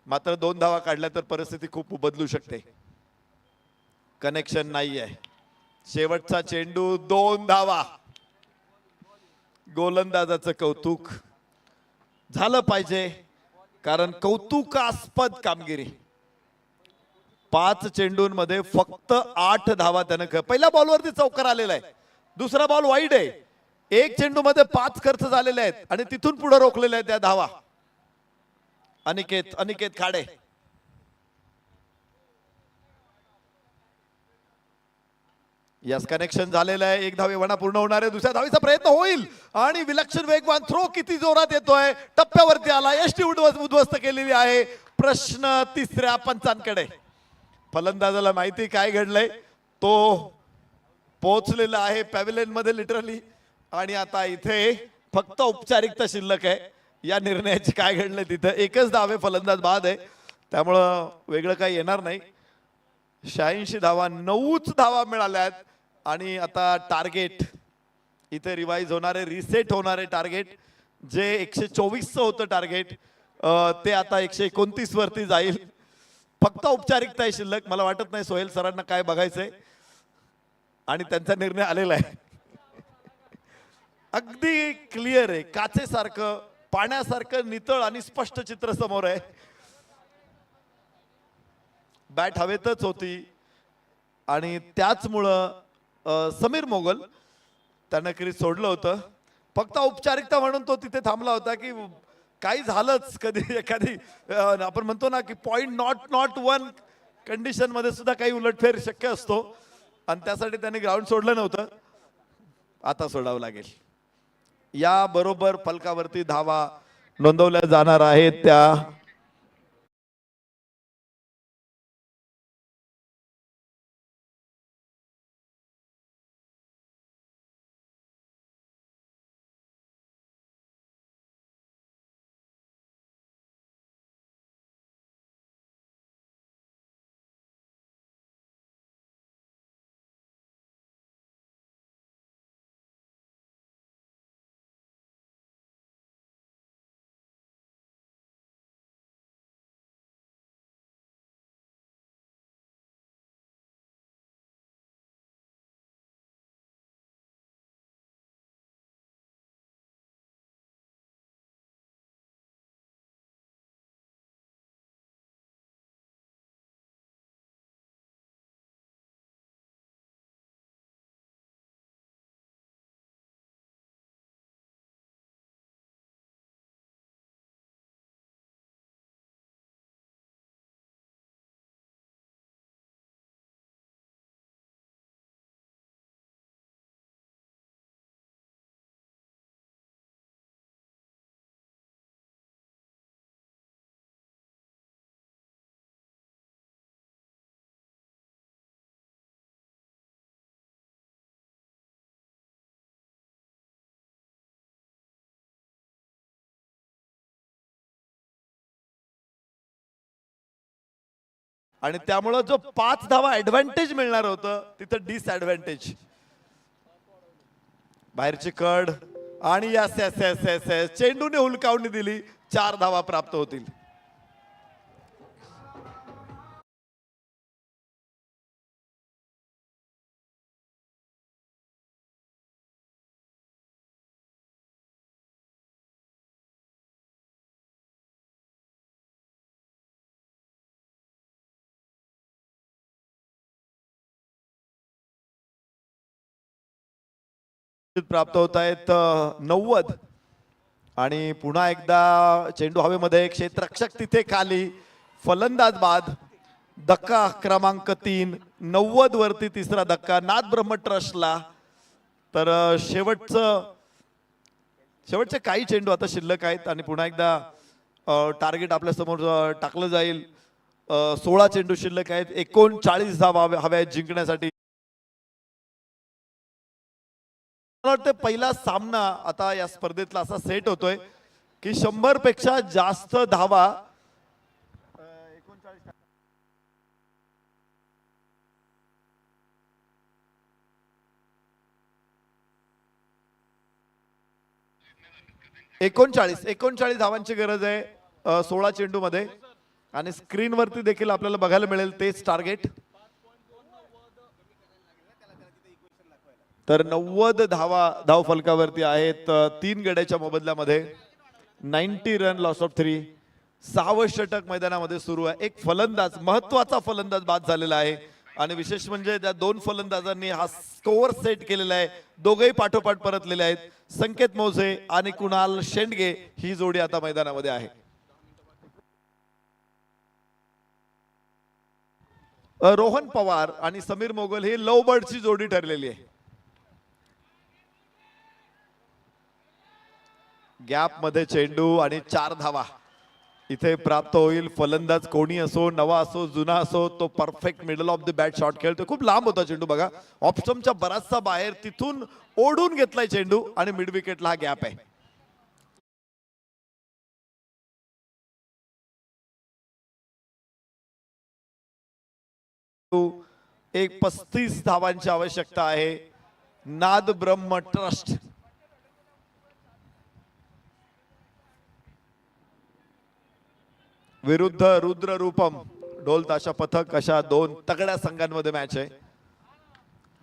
मात्र 2 धावा काढल्या तर परिस्थिती खूप बदलू शकते. कनेक्शन नाही आहे. शेवटचा चेंडू 2 धावा. गोलंदाजाचं कौतुक. झालं पाहिजे, कारण कौतुकास्पद कामगिरी. 5 चेंडूंमध्ये फक्त 8 धावा त्यानं पहिल्या बॉलवरती चौकार आलेला आहे, दुसरा बॉल वाईड आहे. 1 चेंडू मध्ये 5 खर्च झालेले आहेत आणि तिथून पुढे रोखलेल्या आहेत त्या धावा. अनिकेत खाडे. यस, कनेक्शन झालेलं आहे. 1 धावे वणा पूर्ण होणार आहे. दुसऱ्या धावेचा प्रयत्न होईल आणि विलक्षण वेगवान थ्रो किती जोरात येतोय. टप्प्यावरती आला, यष्टी उद्ध्वस्त केलेली आहे. प्रश्न तिसऱ्या पंचांकडे. फलंदाजाला माहिती काय घडलंय, तो पोहोचलेला आहे पॅव्हिलियन मध्ये लिटरली, आणि आता इथे फक्त औपचारिकता शिल्लक आहे. या निर्णयाची काय घडलंय तिथं, एकच धावे फलंदाज बाद आहे, त्यामुळं वेगळं काही येणार नाही. 86 धावा, 9च धावा मिळाल्यात आणि आता टार्गेट इथे रिवाइज होणारे, रिसेट होणारे टार्गेट जे 124चं होतं टार्गेट, ते आता 129 वरती जाईल. फक्त औपचारिकता आहे शिल्लक. मला वाटत नाही सोहेल सरांना काय बघायचंय आणि त्यांचा निर्णय आलेला आहे. अगदी क्लिअर आहे, काचेसारखं, पाण्यासारखं नितळ आणि स्पष्ट चित्र समोर आहे. बॅट हवेतच होती आणि त्याचमुळं समीर मोगल त्यानं क्रीज सोडलं होतं. फक्त औपचारिकता म्हणून तो तिथे थांबला होता की काही झालंच, कधी एखादी आपण म्हणतो ना की पॉइंट नॉट वन कंडिशन मध्ये सुद्धा काही उलटफेर शक्य असतो, आणि त्यासाठी त्याने ग्राउंड सोडलं नव्हतं. आता सोडावं लागेल. या बरोबर फलकावरती धावा नोंदवल्या जाणार आहेत त्या आणि त्यामुळं जो 5 धावा ऍडव्हान्टेज मिळणार होतं तिथं डिसएडव्हान्टेज. बाहेरची कड आणि yes yes yes yes yes चेंडूने हुलकावणी दिली. 4 धावा प्राप्त होतील. प्राप्त होत आहेत 90, आणि पुन्हा एकदा चेंडू हवेमध्ये, क्षेत्ररक्षक तिथे खाली, फलंदाज बाद. धक्का क्रमांक 3, 90 वरती तिसरा धक्का नाथ ब्रह्म ट्रस्टला. तर शेवटचे काही चेंडू आता शिल्लक आहेत आणि पुन्हा एकदा टार्गेट आपल्या समोर टाकलं जाईल. 16 चेंडू शिल्लक आहेत. 39 धावा हव्या आहेत जिंकण्यासाठी. मला वाटतं पहिला सामना आता या स्पर्धेतला असा सेट होतोय की 100 पेक्षा जास्त धावा 39 धावांची गरज आहे 16 चेंडू मध्ये, आणि स्क्रीन वरती देखील आपल्याला बघायला मिळेल तेच टार्गेट. तर 90 धाव फलकावरती आहेत 3 गड्याच्या मोबदल्यामध्ये. 90 रन लॉस ऑफ 3. 6वं षटक मैदानामध्ये सुरू आहे. एक फलंदाज, महत्वाचा फलंदाज बाद झालेला आहे आणि विशेष म्हणजे त्या 2 फलंदाजांनी हा स्कोअर सेट केलेला आहे. दोघेही पाठोपाठ परतलेले आहेत. संकेत मोझे आणि कुणाल शेंडगे ही जोडी आता मैदानामध्ये आहे. रोहन पवार आणि समीर मोगल ही लव बर्डची जोडी ठरलेली आहे. गॅप मध्ये चेंडू आणि 4 धावा इथे प्राप्त होईल. फलंदाज कोणी असो, नवा असो, जुना असो, तो perfect middle of the bat shot खेळतो. खूप लांब होता चेंडू बघा, ऑफ स्टंपच्या बराचसा बाहेर, तिथून ओढून घेतलाय चेंडू आणि मिड विकेटला हा गॅप आहे. एक 35 धावांची आवश्यकता आहे. नाद ब्रह्म ट्रस्ट विरुद्ध रुद्र रूपम ढोल ताशा पथक, अशा 2 तगड्या संघांमध्ये मॅच आहे.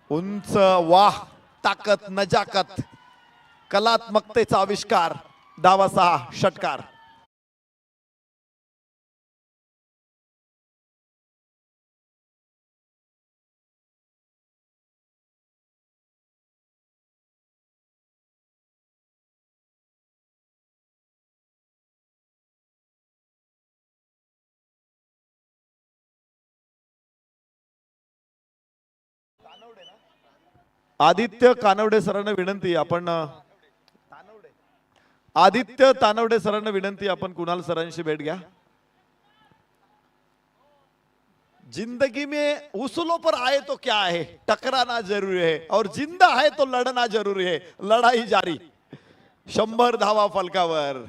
उंच, वाह, ताकद, नजाकत, कलात्मकतेचा आविष्कार. धावा 6, षटकार. आदित्य कानवडे सरांना विनंती, आपण आदित्य तानवडे सरांना विनंती, आपण कुणाल सरांशी भेट घ्या. जिंदगी में उसूलों पर आए तो क्या है, टकराना जरूरी है, और जिंदा है तो लढना जरूरी है. लढाई जारी. 100 धावा फलकावर.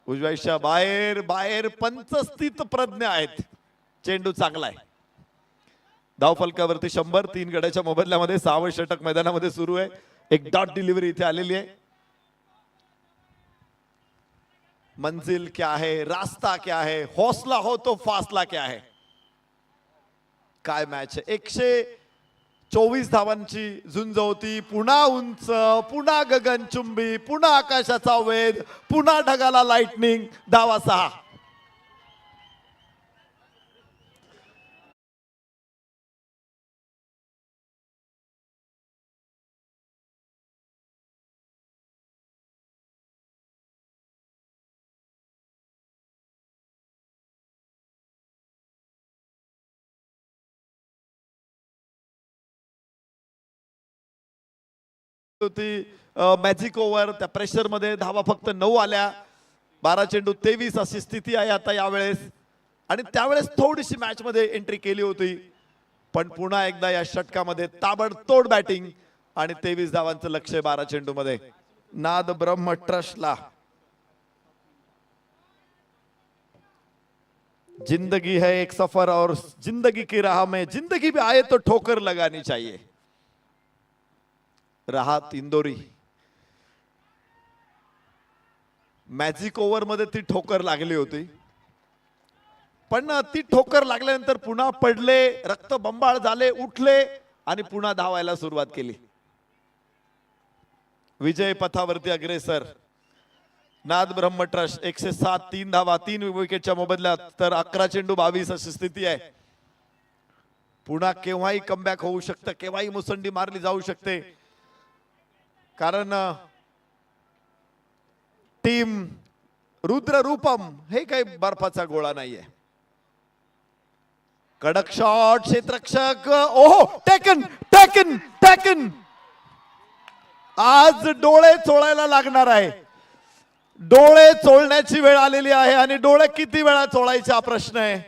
उजव्याच्या बाहेर बाहेर पंचस्थित प्रज्ञ आहेत. चेंडू चांगला आहे. धाव फलकावरती 100. 3 गड्याच्या मोबदल्यामध्ये 6वं षटक मैदानामध्ये सुरू आहे. एक डॉट डिलिव्हरी इथे आलेली आहे. मंजिल क्या है, रास्ता क्या है, हौसला हो तो फासला क्या है. काय मॅच आहे. 124 धावांची झुंज होती. पुन्हा उंच, पुन्हा गगनचुंबी, पुन्हा आकाशाचा वेध, पुन्हा ढगाला लाइटनिंग. धावा 6. मॅजिक ओव्हर, त्या प्रेशर मध्ये धावा फक्त 9 आल्या. 12 चेंडू 23 अशी स्थिती आहे आता यावेळेस. आणि त्यावेळेस थोडीशी मॅच मध्ये एंट्री केली होती, पण पुन्हा एकदा या षटकामध्ये ताबडतोड बॅटिंग आणि 23 धावांचं लक्ष्य 12 चेंडू मध्ये. नाद ब्रह्म ट्रस्टला. जिंदगी है एक सफर और जिंदगी की राह में जिंदगी भी आए तो ठोकर लगानी चाहिए. राहत इंदोरी. मॅजिक ओव्हर मध्ये ती ठोकर लागली होती, पण ती ठोकर लागल्यानंतर पुन्हा पडले, रक्त बंबाळ झाले, उठले आणि पुन्हा धावायला सुरुवात केली. विजय पथावरती अग्रेसर. नाद ब्रह्म ट्रस्ट 107. 3 धावा 3 विकेटच्या मोबदल्यात, तर 11 चेंडू 22 अशी स्थिती आहे. पुन्हा केव्हाही कमबॅक होऊ शकतं, केव्हाही मुसंडी मारली जाऊ शकते, कारण टीम रुद्र रूपम हे काही बर्फाचा गोळा नाहीये. कडक शॉट, क्षेत्ररक्षक. ओहो, टेकन टेकन टेकन. आज डोळे चोळायला लागणार आहे. डोळे चोळण्याची वेळ आलेली आहे आणि डोळे किती वेळा चोळायचे हा प्रश्न आहे.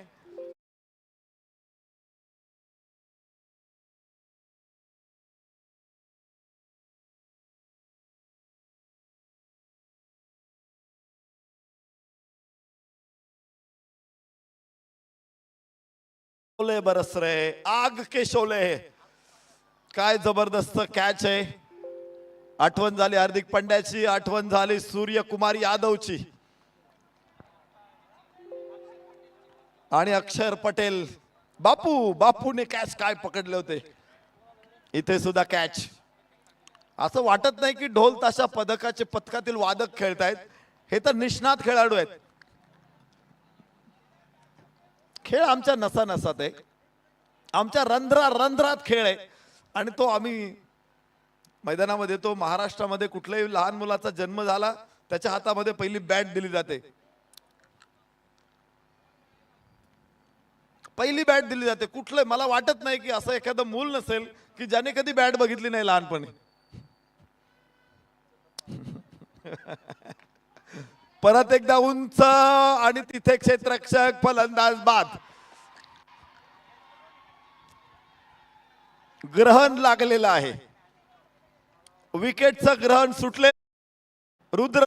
शोले बरस रहे, आग के शोले. काय जबरदस्त कॅच आहे. आठवण झाली हार्दिक पंड्याची, आठवण झाली सूर्यकुमार यादवची आणि अक्षर पटेल. बापूने कॅच काय पकडले होते. इथे सुद्धा कॅच. असं वाटत नाही की ढोल ताशा पथकातील वादक खेळतायत. हे तर निष्णात खेळाडू आहेत. खेळ आमच्या नसा नसात आहे, आमच्या रंध्रात खेळ आहे. आणि तो आम्ही मैदानामध्ये, तो महाराष्ट्रामध्ये कुठल्याही लहान मुलाचा जन्म झाला त्याच्या हातामध्ये पहिली बॅट दिली जाते, पहिली बॅट दिली जाते. कुठलं, मला वाटत नाही की असं एखादं मूल नसेल की ज्याने कधी बॅट बघितली नाही लहानपणी. परत एकदा उंच आणि तिथे क्षेत्ररक्षक फलंदाज बाद. ग्रहण लागलेलं आहे, विकेटचं ग्रहण सुटले. रुद्र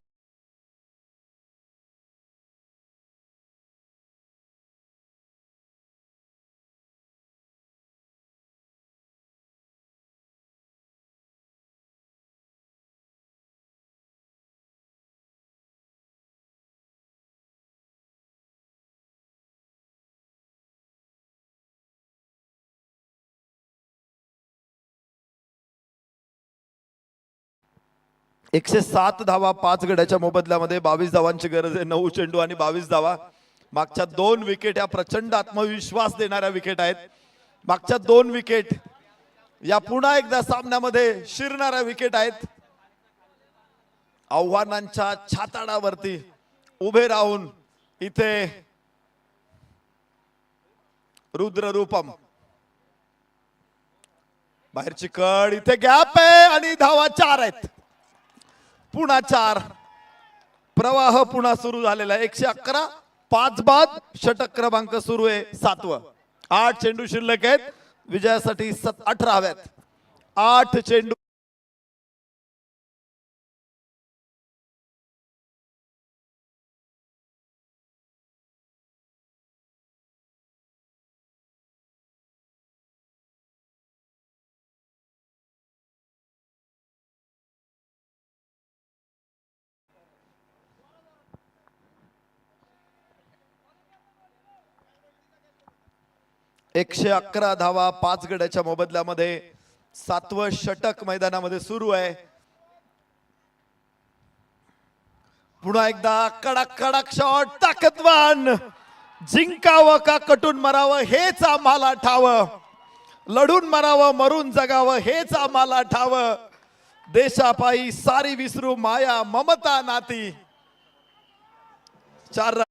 एकशे 7 धावा 5 गड्याच्या मोबदल्यामध्ये 22 धावांची गरज आहे. 9 चेंडू आणि 22 धावा. मागच्या 2 विकेट या प्रचंड आत्मविश्वास देणाऱ्या विकेट आहेत. मागच्या 2 विकेट या पुन्हा एकदा सामन्यामध्ये शिरणाऱ्या विकेट आहेत. आव्हानांच्या छाताडावरती उभे राहून इथे रुद्र रूपम, बाहेरची कड, इथे गॅप आहे आणि धावा 4 आहेत. पुन्हा 4. प्रवाह पुन्हा सुरू झालेला आहे. 111 5 बाद. षटक क्रमांक सुरू आहे 7वं. 8 चेंडू शिल्लक आहेत. विजयासाठी 18 हव्यात. 8 चेंडू. एकशे 11 धावा 5 गड्याच्या मोबदल्यामध्ये 7वं षटक मैदानामध्ये सुरू आहे. पुन्हा एकदा कडक कडक शॉट, ताकदवान. जिंकावं का कटून मरावं हेच आम्हाला ठावं, लढून मरावं मरून जगावं हेच आम्हाला ठावं. देशापायी सारी विसरू माया ममता नाती. 4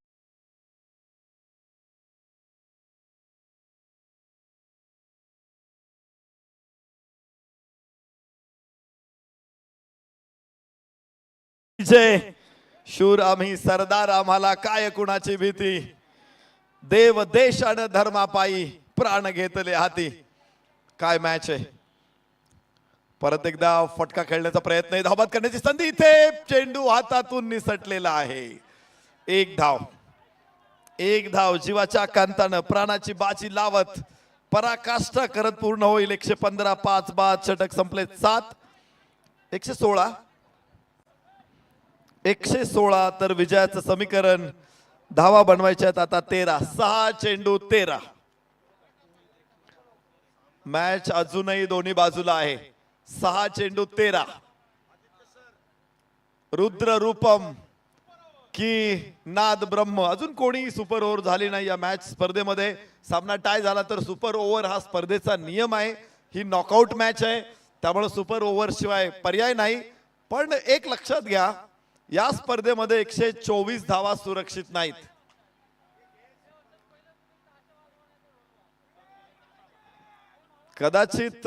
जय शूर आम्ही सरदार, आम्हाला काय कुणाची भीती. देव देश आणि धर्मापायी प्राण घेतले हाती. काय मॅच आहे. परत एकदा फटका खेळण्याचा प्रयत्न आहे, धावबाद करण्याची संधी. इथे चेंडू हातातून निसटलेला आहे. 1 धाव. 1 धाव जीवाच्या कांतानं प्राणाची बाजी लावत पराकाष्ठा करत पूर्ण होईल. 115 5 बाद. षटक संपले 7. 116 116 तर विजयाचं समीकरण. धावा बनवायच्यात आता 13. 6 चेंडू 13. मॅच अजूनही दोन्ही बाजूला आहे. 6 चेंडू 13. रुद्र रूपम की नाद ब्रह्म. अजून कोणी सुपर ओव्हर झाली नाही या मॅच स्पर्धेमध्ये. सामना टाय झाला तर सुपर ओव्हर हा स्पर्धेचा नियम आहे. ही नॉकआउट मॅच आहे, त्यामुळे सुपर ओव्हर शिवाय पर्याय नाही. पण एक लक्षात घ्या, या स्पर्धेमध्ये 124 धावा सुरक्षित नाहीत. कदाचित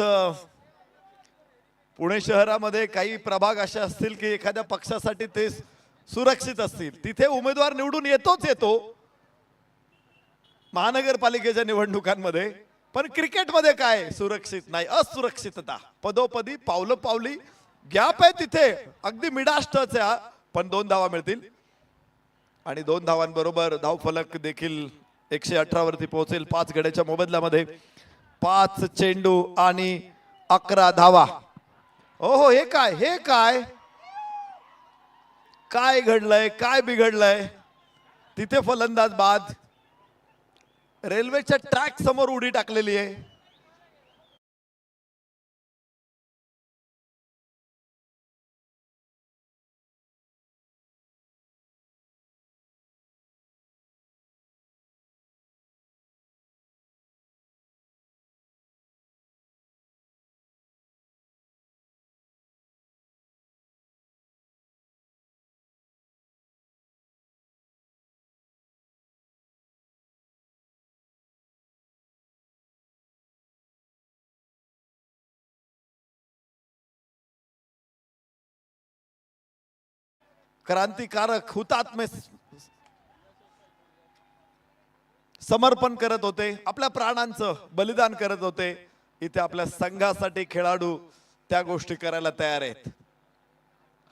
पुणे शहरामध्ये काही प्रभाग असे असतील की एखाद्या पक्षासाठी ते सुरक्षित असतील, तिथे उमेदवार निवडून येतोच येतो महानगरपालिकेच्या निवडणुकांमध्ये. पण क्रिकेटमध्ये काय सुरक्षित नाही, असुरक्षितता पदोपदी पावलं पावली गॅप आहे. तिथे अगदी मिडास्टच आहे, पण 2 धावा मिळतील. आणि 2 धावांबरोबर धावफलक देखील 118 वरती पोहोचेल. 5 गड्याच्या मोबदल्यामध्ये 5 चेंडू आणि 11 धावा. ओहो, हे काय, हे काय, काय घडलंय, काय बिघडलंय. तिथे फलंदाज बाद. रेल्वेच्या ट्रॅक समोर उडी टाकलेली आहे. क्रांतिकारक हुतात्मे समर्पण करत होते, आपल्या प्राणांचं बलिदान करत होते. इथे आपल्या संघासाठी खेळाडू त्या गोष्टी करायला तयार आहेत,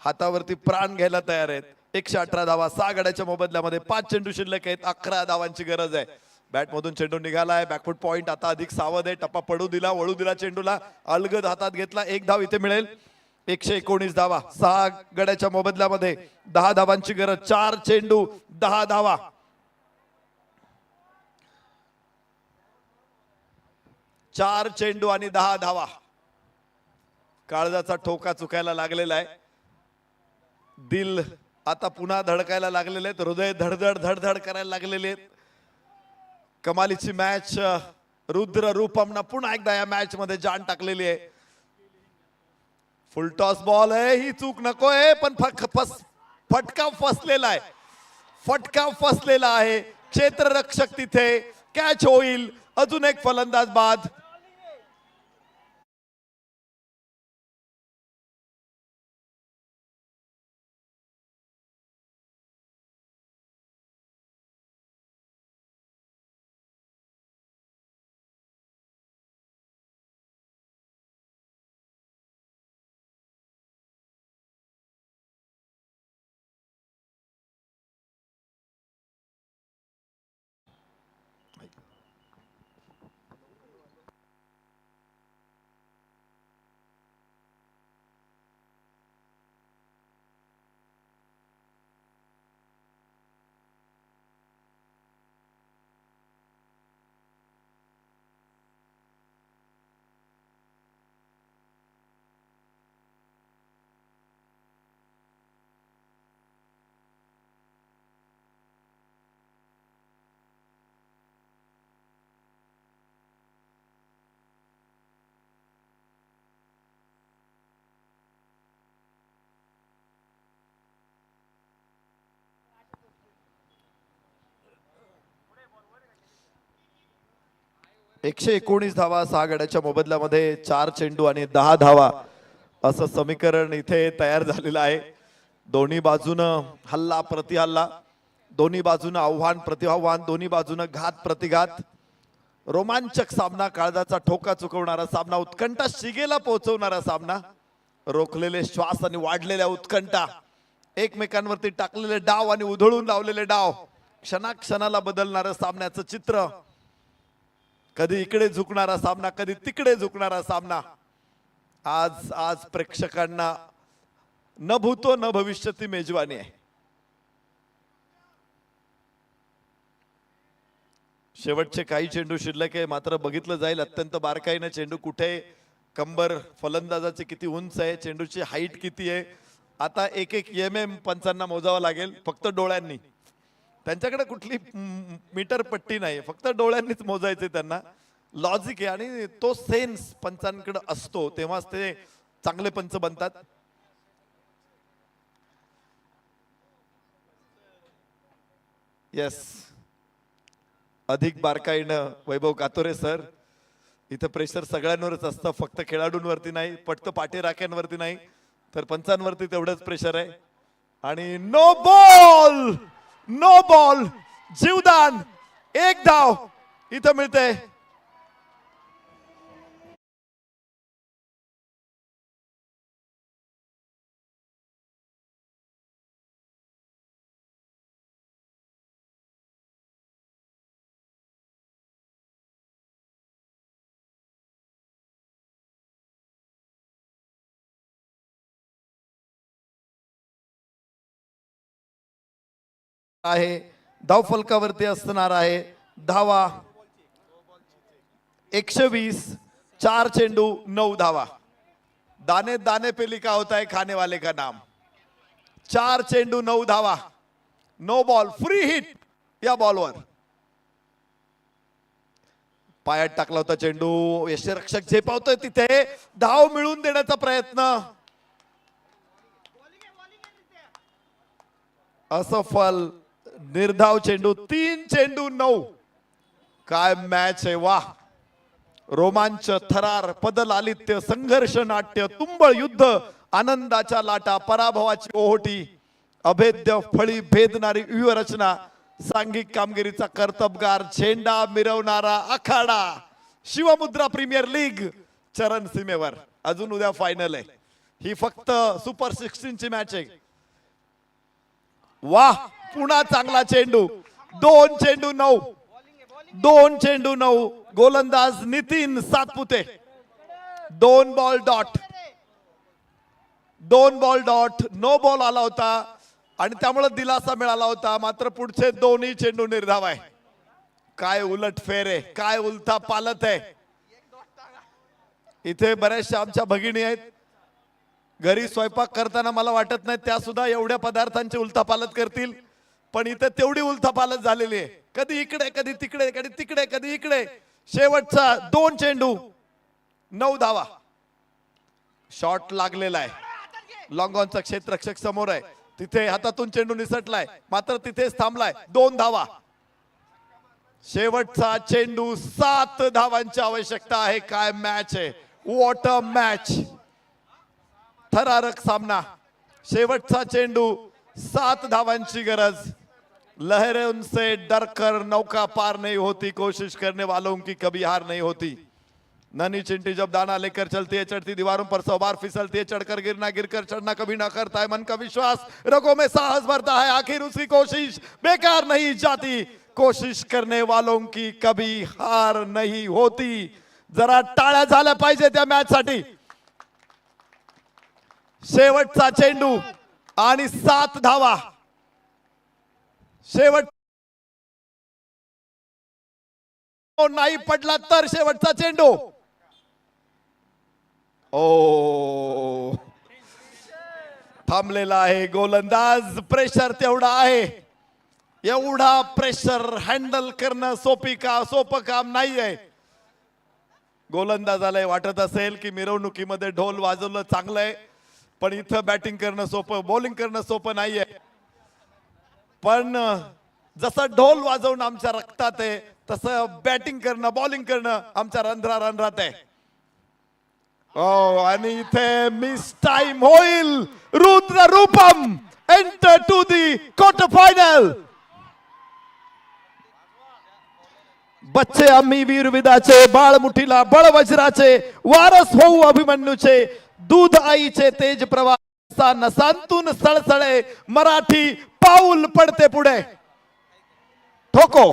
हातावरती प्राण घ्यायला तयार आहेत. 118 धावा, 6 गड्याच्या मोबदल्यामध्ये 5 चेंडू शिल्लक आहेत. 11 धावांची गरज आहे. बॅट मधून चेंडू निघालाय, बॅकफुट पॉइंट आता अधिक सावध आहे. टप्पा पडू दिला, वळू दिला, चेंडूला अलगद हातात घेतला. 1 धाव इथे मिळेल. 119 धावा, 6 गड्याच्या मोबदल्यामध्ये 10 धावांची गरज. 4 चेंडू 10 धावा. 4 चेंडू आणि 10 धावा. काळजाचा ठोका चुकायला लागलेला आहे. दिल आता पुन्हा धडकायला लागलेले आहेत. हृदय धडधड धडधड करायला लागलेले आहेत. कमालीची मॅच. रुद्र रूपमनं पुन्हा एकदा या मॅच मध्ये जान टाकलेली आहे. फुल टॉस बॉल आहे, ही चूक नकोय, पण फटका फसलेला आहे. फटका फसलेला आहे. क्षेत्ररक्षक तिथे, कॅच होईल. अजून एक फलंदाज बाद. एकशे 19 धावा, 6 गड्याच्या मोबदल्यामध्ये 4 चेंडू आणि 10 धावा असं समीकरण इथे तयार झालेलं आहे. दोन्ही बाजूनं हल्ला प्रतिहल्ला, दोन्ही बाजूनं आव्हान प्रतिआव्हान, दोन्ही बाजूनं घात प्रतिघात. रोमांचक सामना, काळजाचा ठोका चुकवणारा सामना, उत्कंठा शिगेला पोहोचवणारा सामना. रोखलेले श्वास आणि वाढलेल्या उत्कंठा, एकमेकांवरती टाकलेले डाव आणि उधळून लावलेले डाव, क्षणाक्षणाला बदलणारं सामन्याचं चित्र. कधी इकडे झुकणारा सामना, कधी तिकडे झुकणारा सामना. आज प्रेक्षकांना न भूतो न भविष्यती मेजवानी आहे. शेवटचे काही चेंडू शिल्लक आहे, मात्र बघितलं जाईल अत्यंत बारकाईने चेंडू कुठे, कंबर फलंदाजाची किती उंच आहे, चेंडूची हाईट किती आहे. आता एक एक MM पंचांना मोजावं लागेल फक्त डोळ्यांनी. त्यांच्याकडे कुठली मीटर पट्टी नाही, फक्त डोळ्यांनीच मोजायचे त्यांना. लॉजिक आहे आणि तो सेन्स पंचांकडे असतो, तेव्हाच ते चांगले पंच बनतात. येस, अधिक बारकाईनं वैभव कातोरे सर. इथं प्रेशर सगळ्यांवरच असतं, फक्त खेळाडूंवरती नाही, पटतं पाठीराख्यांवरती नाही, तर पंचांवरती तेवढंच प्रेशर आहे. आणि नो बॉल, नो बॉल, जीवदान. 1 धाव इथं मिळते. आहे धाव फलकावरती असणार आहे. धावा 120, 4 चेंडू 9 धावा. दाने दाने पे लिखा होता है खाने वाले का नाम. 4 चेंडू 9 धावा. नो बॉल, फ्री हिट या बॉलवर. पायात टाकला होता चेंडू, यष्टीरक्षक झेपावतोय तिथे. धाव मिळवून देण्याचा प्रयत्न, असफल. निर्धाव चेंडू, 3 चेंडू 9. काय मॅच आहे, वाह. रोमांच, थरार, पदलालित्य, संघर्ष नाट्य, तुंबळ युद्ध, आनंदाच्या लाटा, पराभवाची ओहोटी. अभेद्य फळी भेदणारी व्यूहरचना, सांघिक कामगिरीचा कर्तबगार, झेंडा मिरवणारा आखाडा. शिवमुद्रा प्रीमियर लीग चरण सीमेवर. अजून उद्या फायनल आहे. ही फक्त सुपर 16 ची मॅच आहे. वाह, पुन्हा चांगला चेंडू. 2 चेंडू 9, 2 चेंडू 9. गोलंदाज Nitin Satpute. 2 ball dot, 2 ball dot. No ball आला होता आणि त्यामुळे दिलासा मिळाला होता. मात्र पुढचे दोन्ही चेंडू निर्धाव आहे. काय उलट फेर आहे, काय उलथा पालत आहे. इथे बऱ्याचशा आमच्या भगिनी आहेत, घरी स्वयंपाक करताना मला वाटत नाही त्या सुद्धा एवढ्या पदार्थांची उलथापालत करतील. पण इथे तेवढी उलथापालत झालेली आहे. कधी इकडे, कधी तिकडे, कधी तिकडे, कधी इकडे. शेवटचा 2 चेंडू 9 धावा. शॉट लागलेला आहे. लॉंग ऑनचा क्षेत्ररक्षक समोर आहे. तिथे हातातून चेंडू निसटलाय, मात्र तिथेच थांबलाय. 2 धावा. शेवटचा चेंडू 7 धावांची आवश्यकता आहे. काय मॅच आहे, व्हॉट अ मॅच. थरारक सामना. शेवटचा चेंडू 7 धावांची गरज. लहरों से डरकर नौका पार नहीं होती, कोशिश करने वालों की कभी हार नहीं होती. ननी चिंटी जब दाना लेकर चलती है, चढ़ती दीवारों पर सवार फिसलती है. चढ़कर गिरना, गिरकर चढ़ना कभी ना करता है. मन का विश्वास, रगों में साहस भरता है. आखिर उसकी कोशिश बेकार नहीं जाती. कोशिश करने वालों की कभी हार नहीं होती. जरा टाळ्या झाल्या पाहिजे त्या मॅच साठी. शेवटचा चेंडू आणि 7 धावा. शेवट नाही पडला तर शेवटचा चेंडू. ओ, थांबलेला आहे गोलंदाज. प्रेशर तेवढा आहे. एवढा प्रेशर हँडल करणं सोपं काम नाही आहे. गोलंदाजाला वाटत असेल की मिरवणुकीमध्ये ढोल वाजवलं चांगलं आहे, पण इथं बॅटिंग करणं सोपं, बॉलिंग करणं सोपं नाहीये. पण जसं ढोल वाजवणं आमच्या रक्तात आहे, तसं बॅटिंग करणं, बॉलिंग करणं आमच्या रंध्रात आहे. आणि इथे मिस टाइम होईल. Rudra Rupam enter to the quarter final. बच्चे आम्ही वीरविदाचे, बाळ मुठीला बळ वज्राचे, वारस होऊ अभिमन्यूचे. दूध आईचे तेज प्रवाह नसांतून सळसळे. मराठी पाऊल पडते पुढे. ठोको.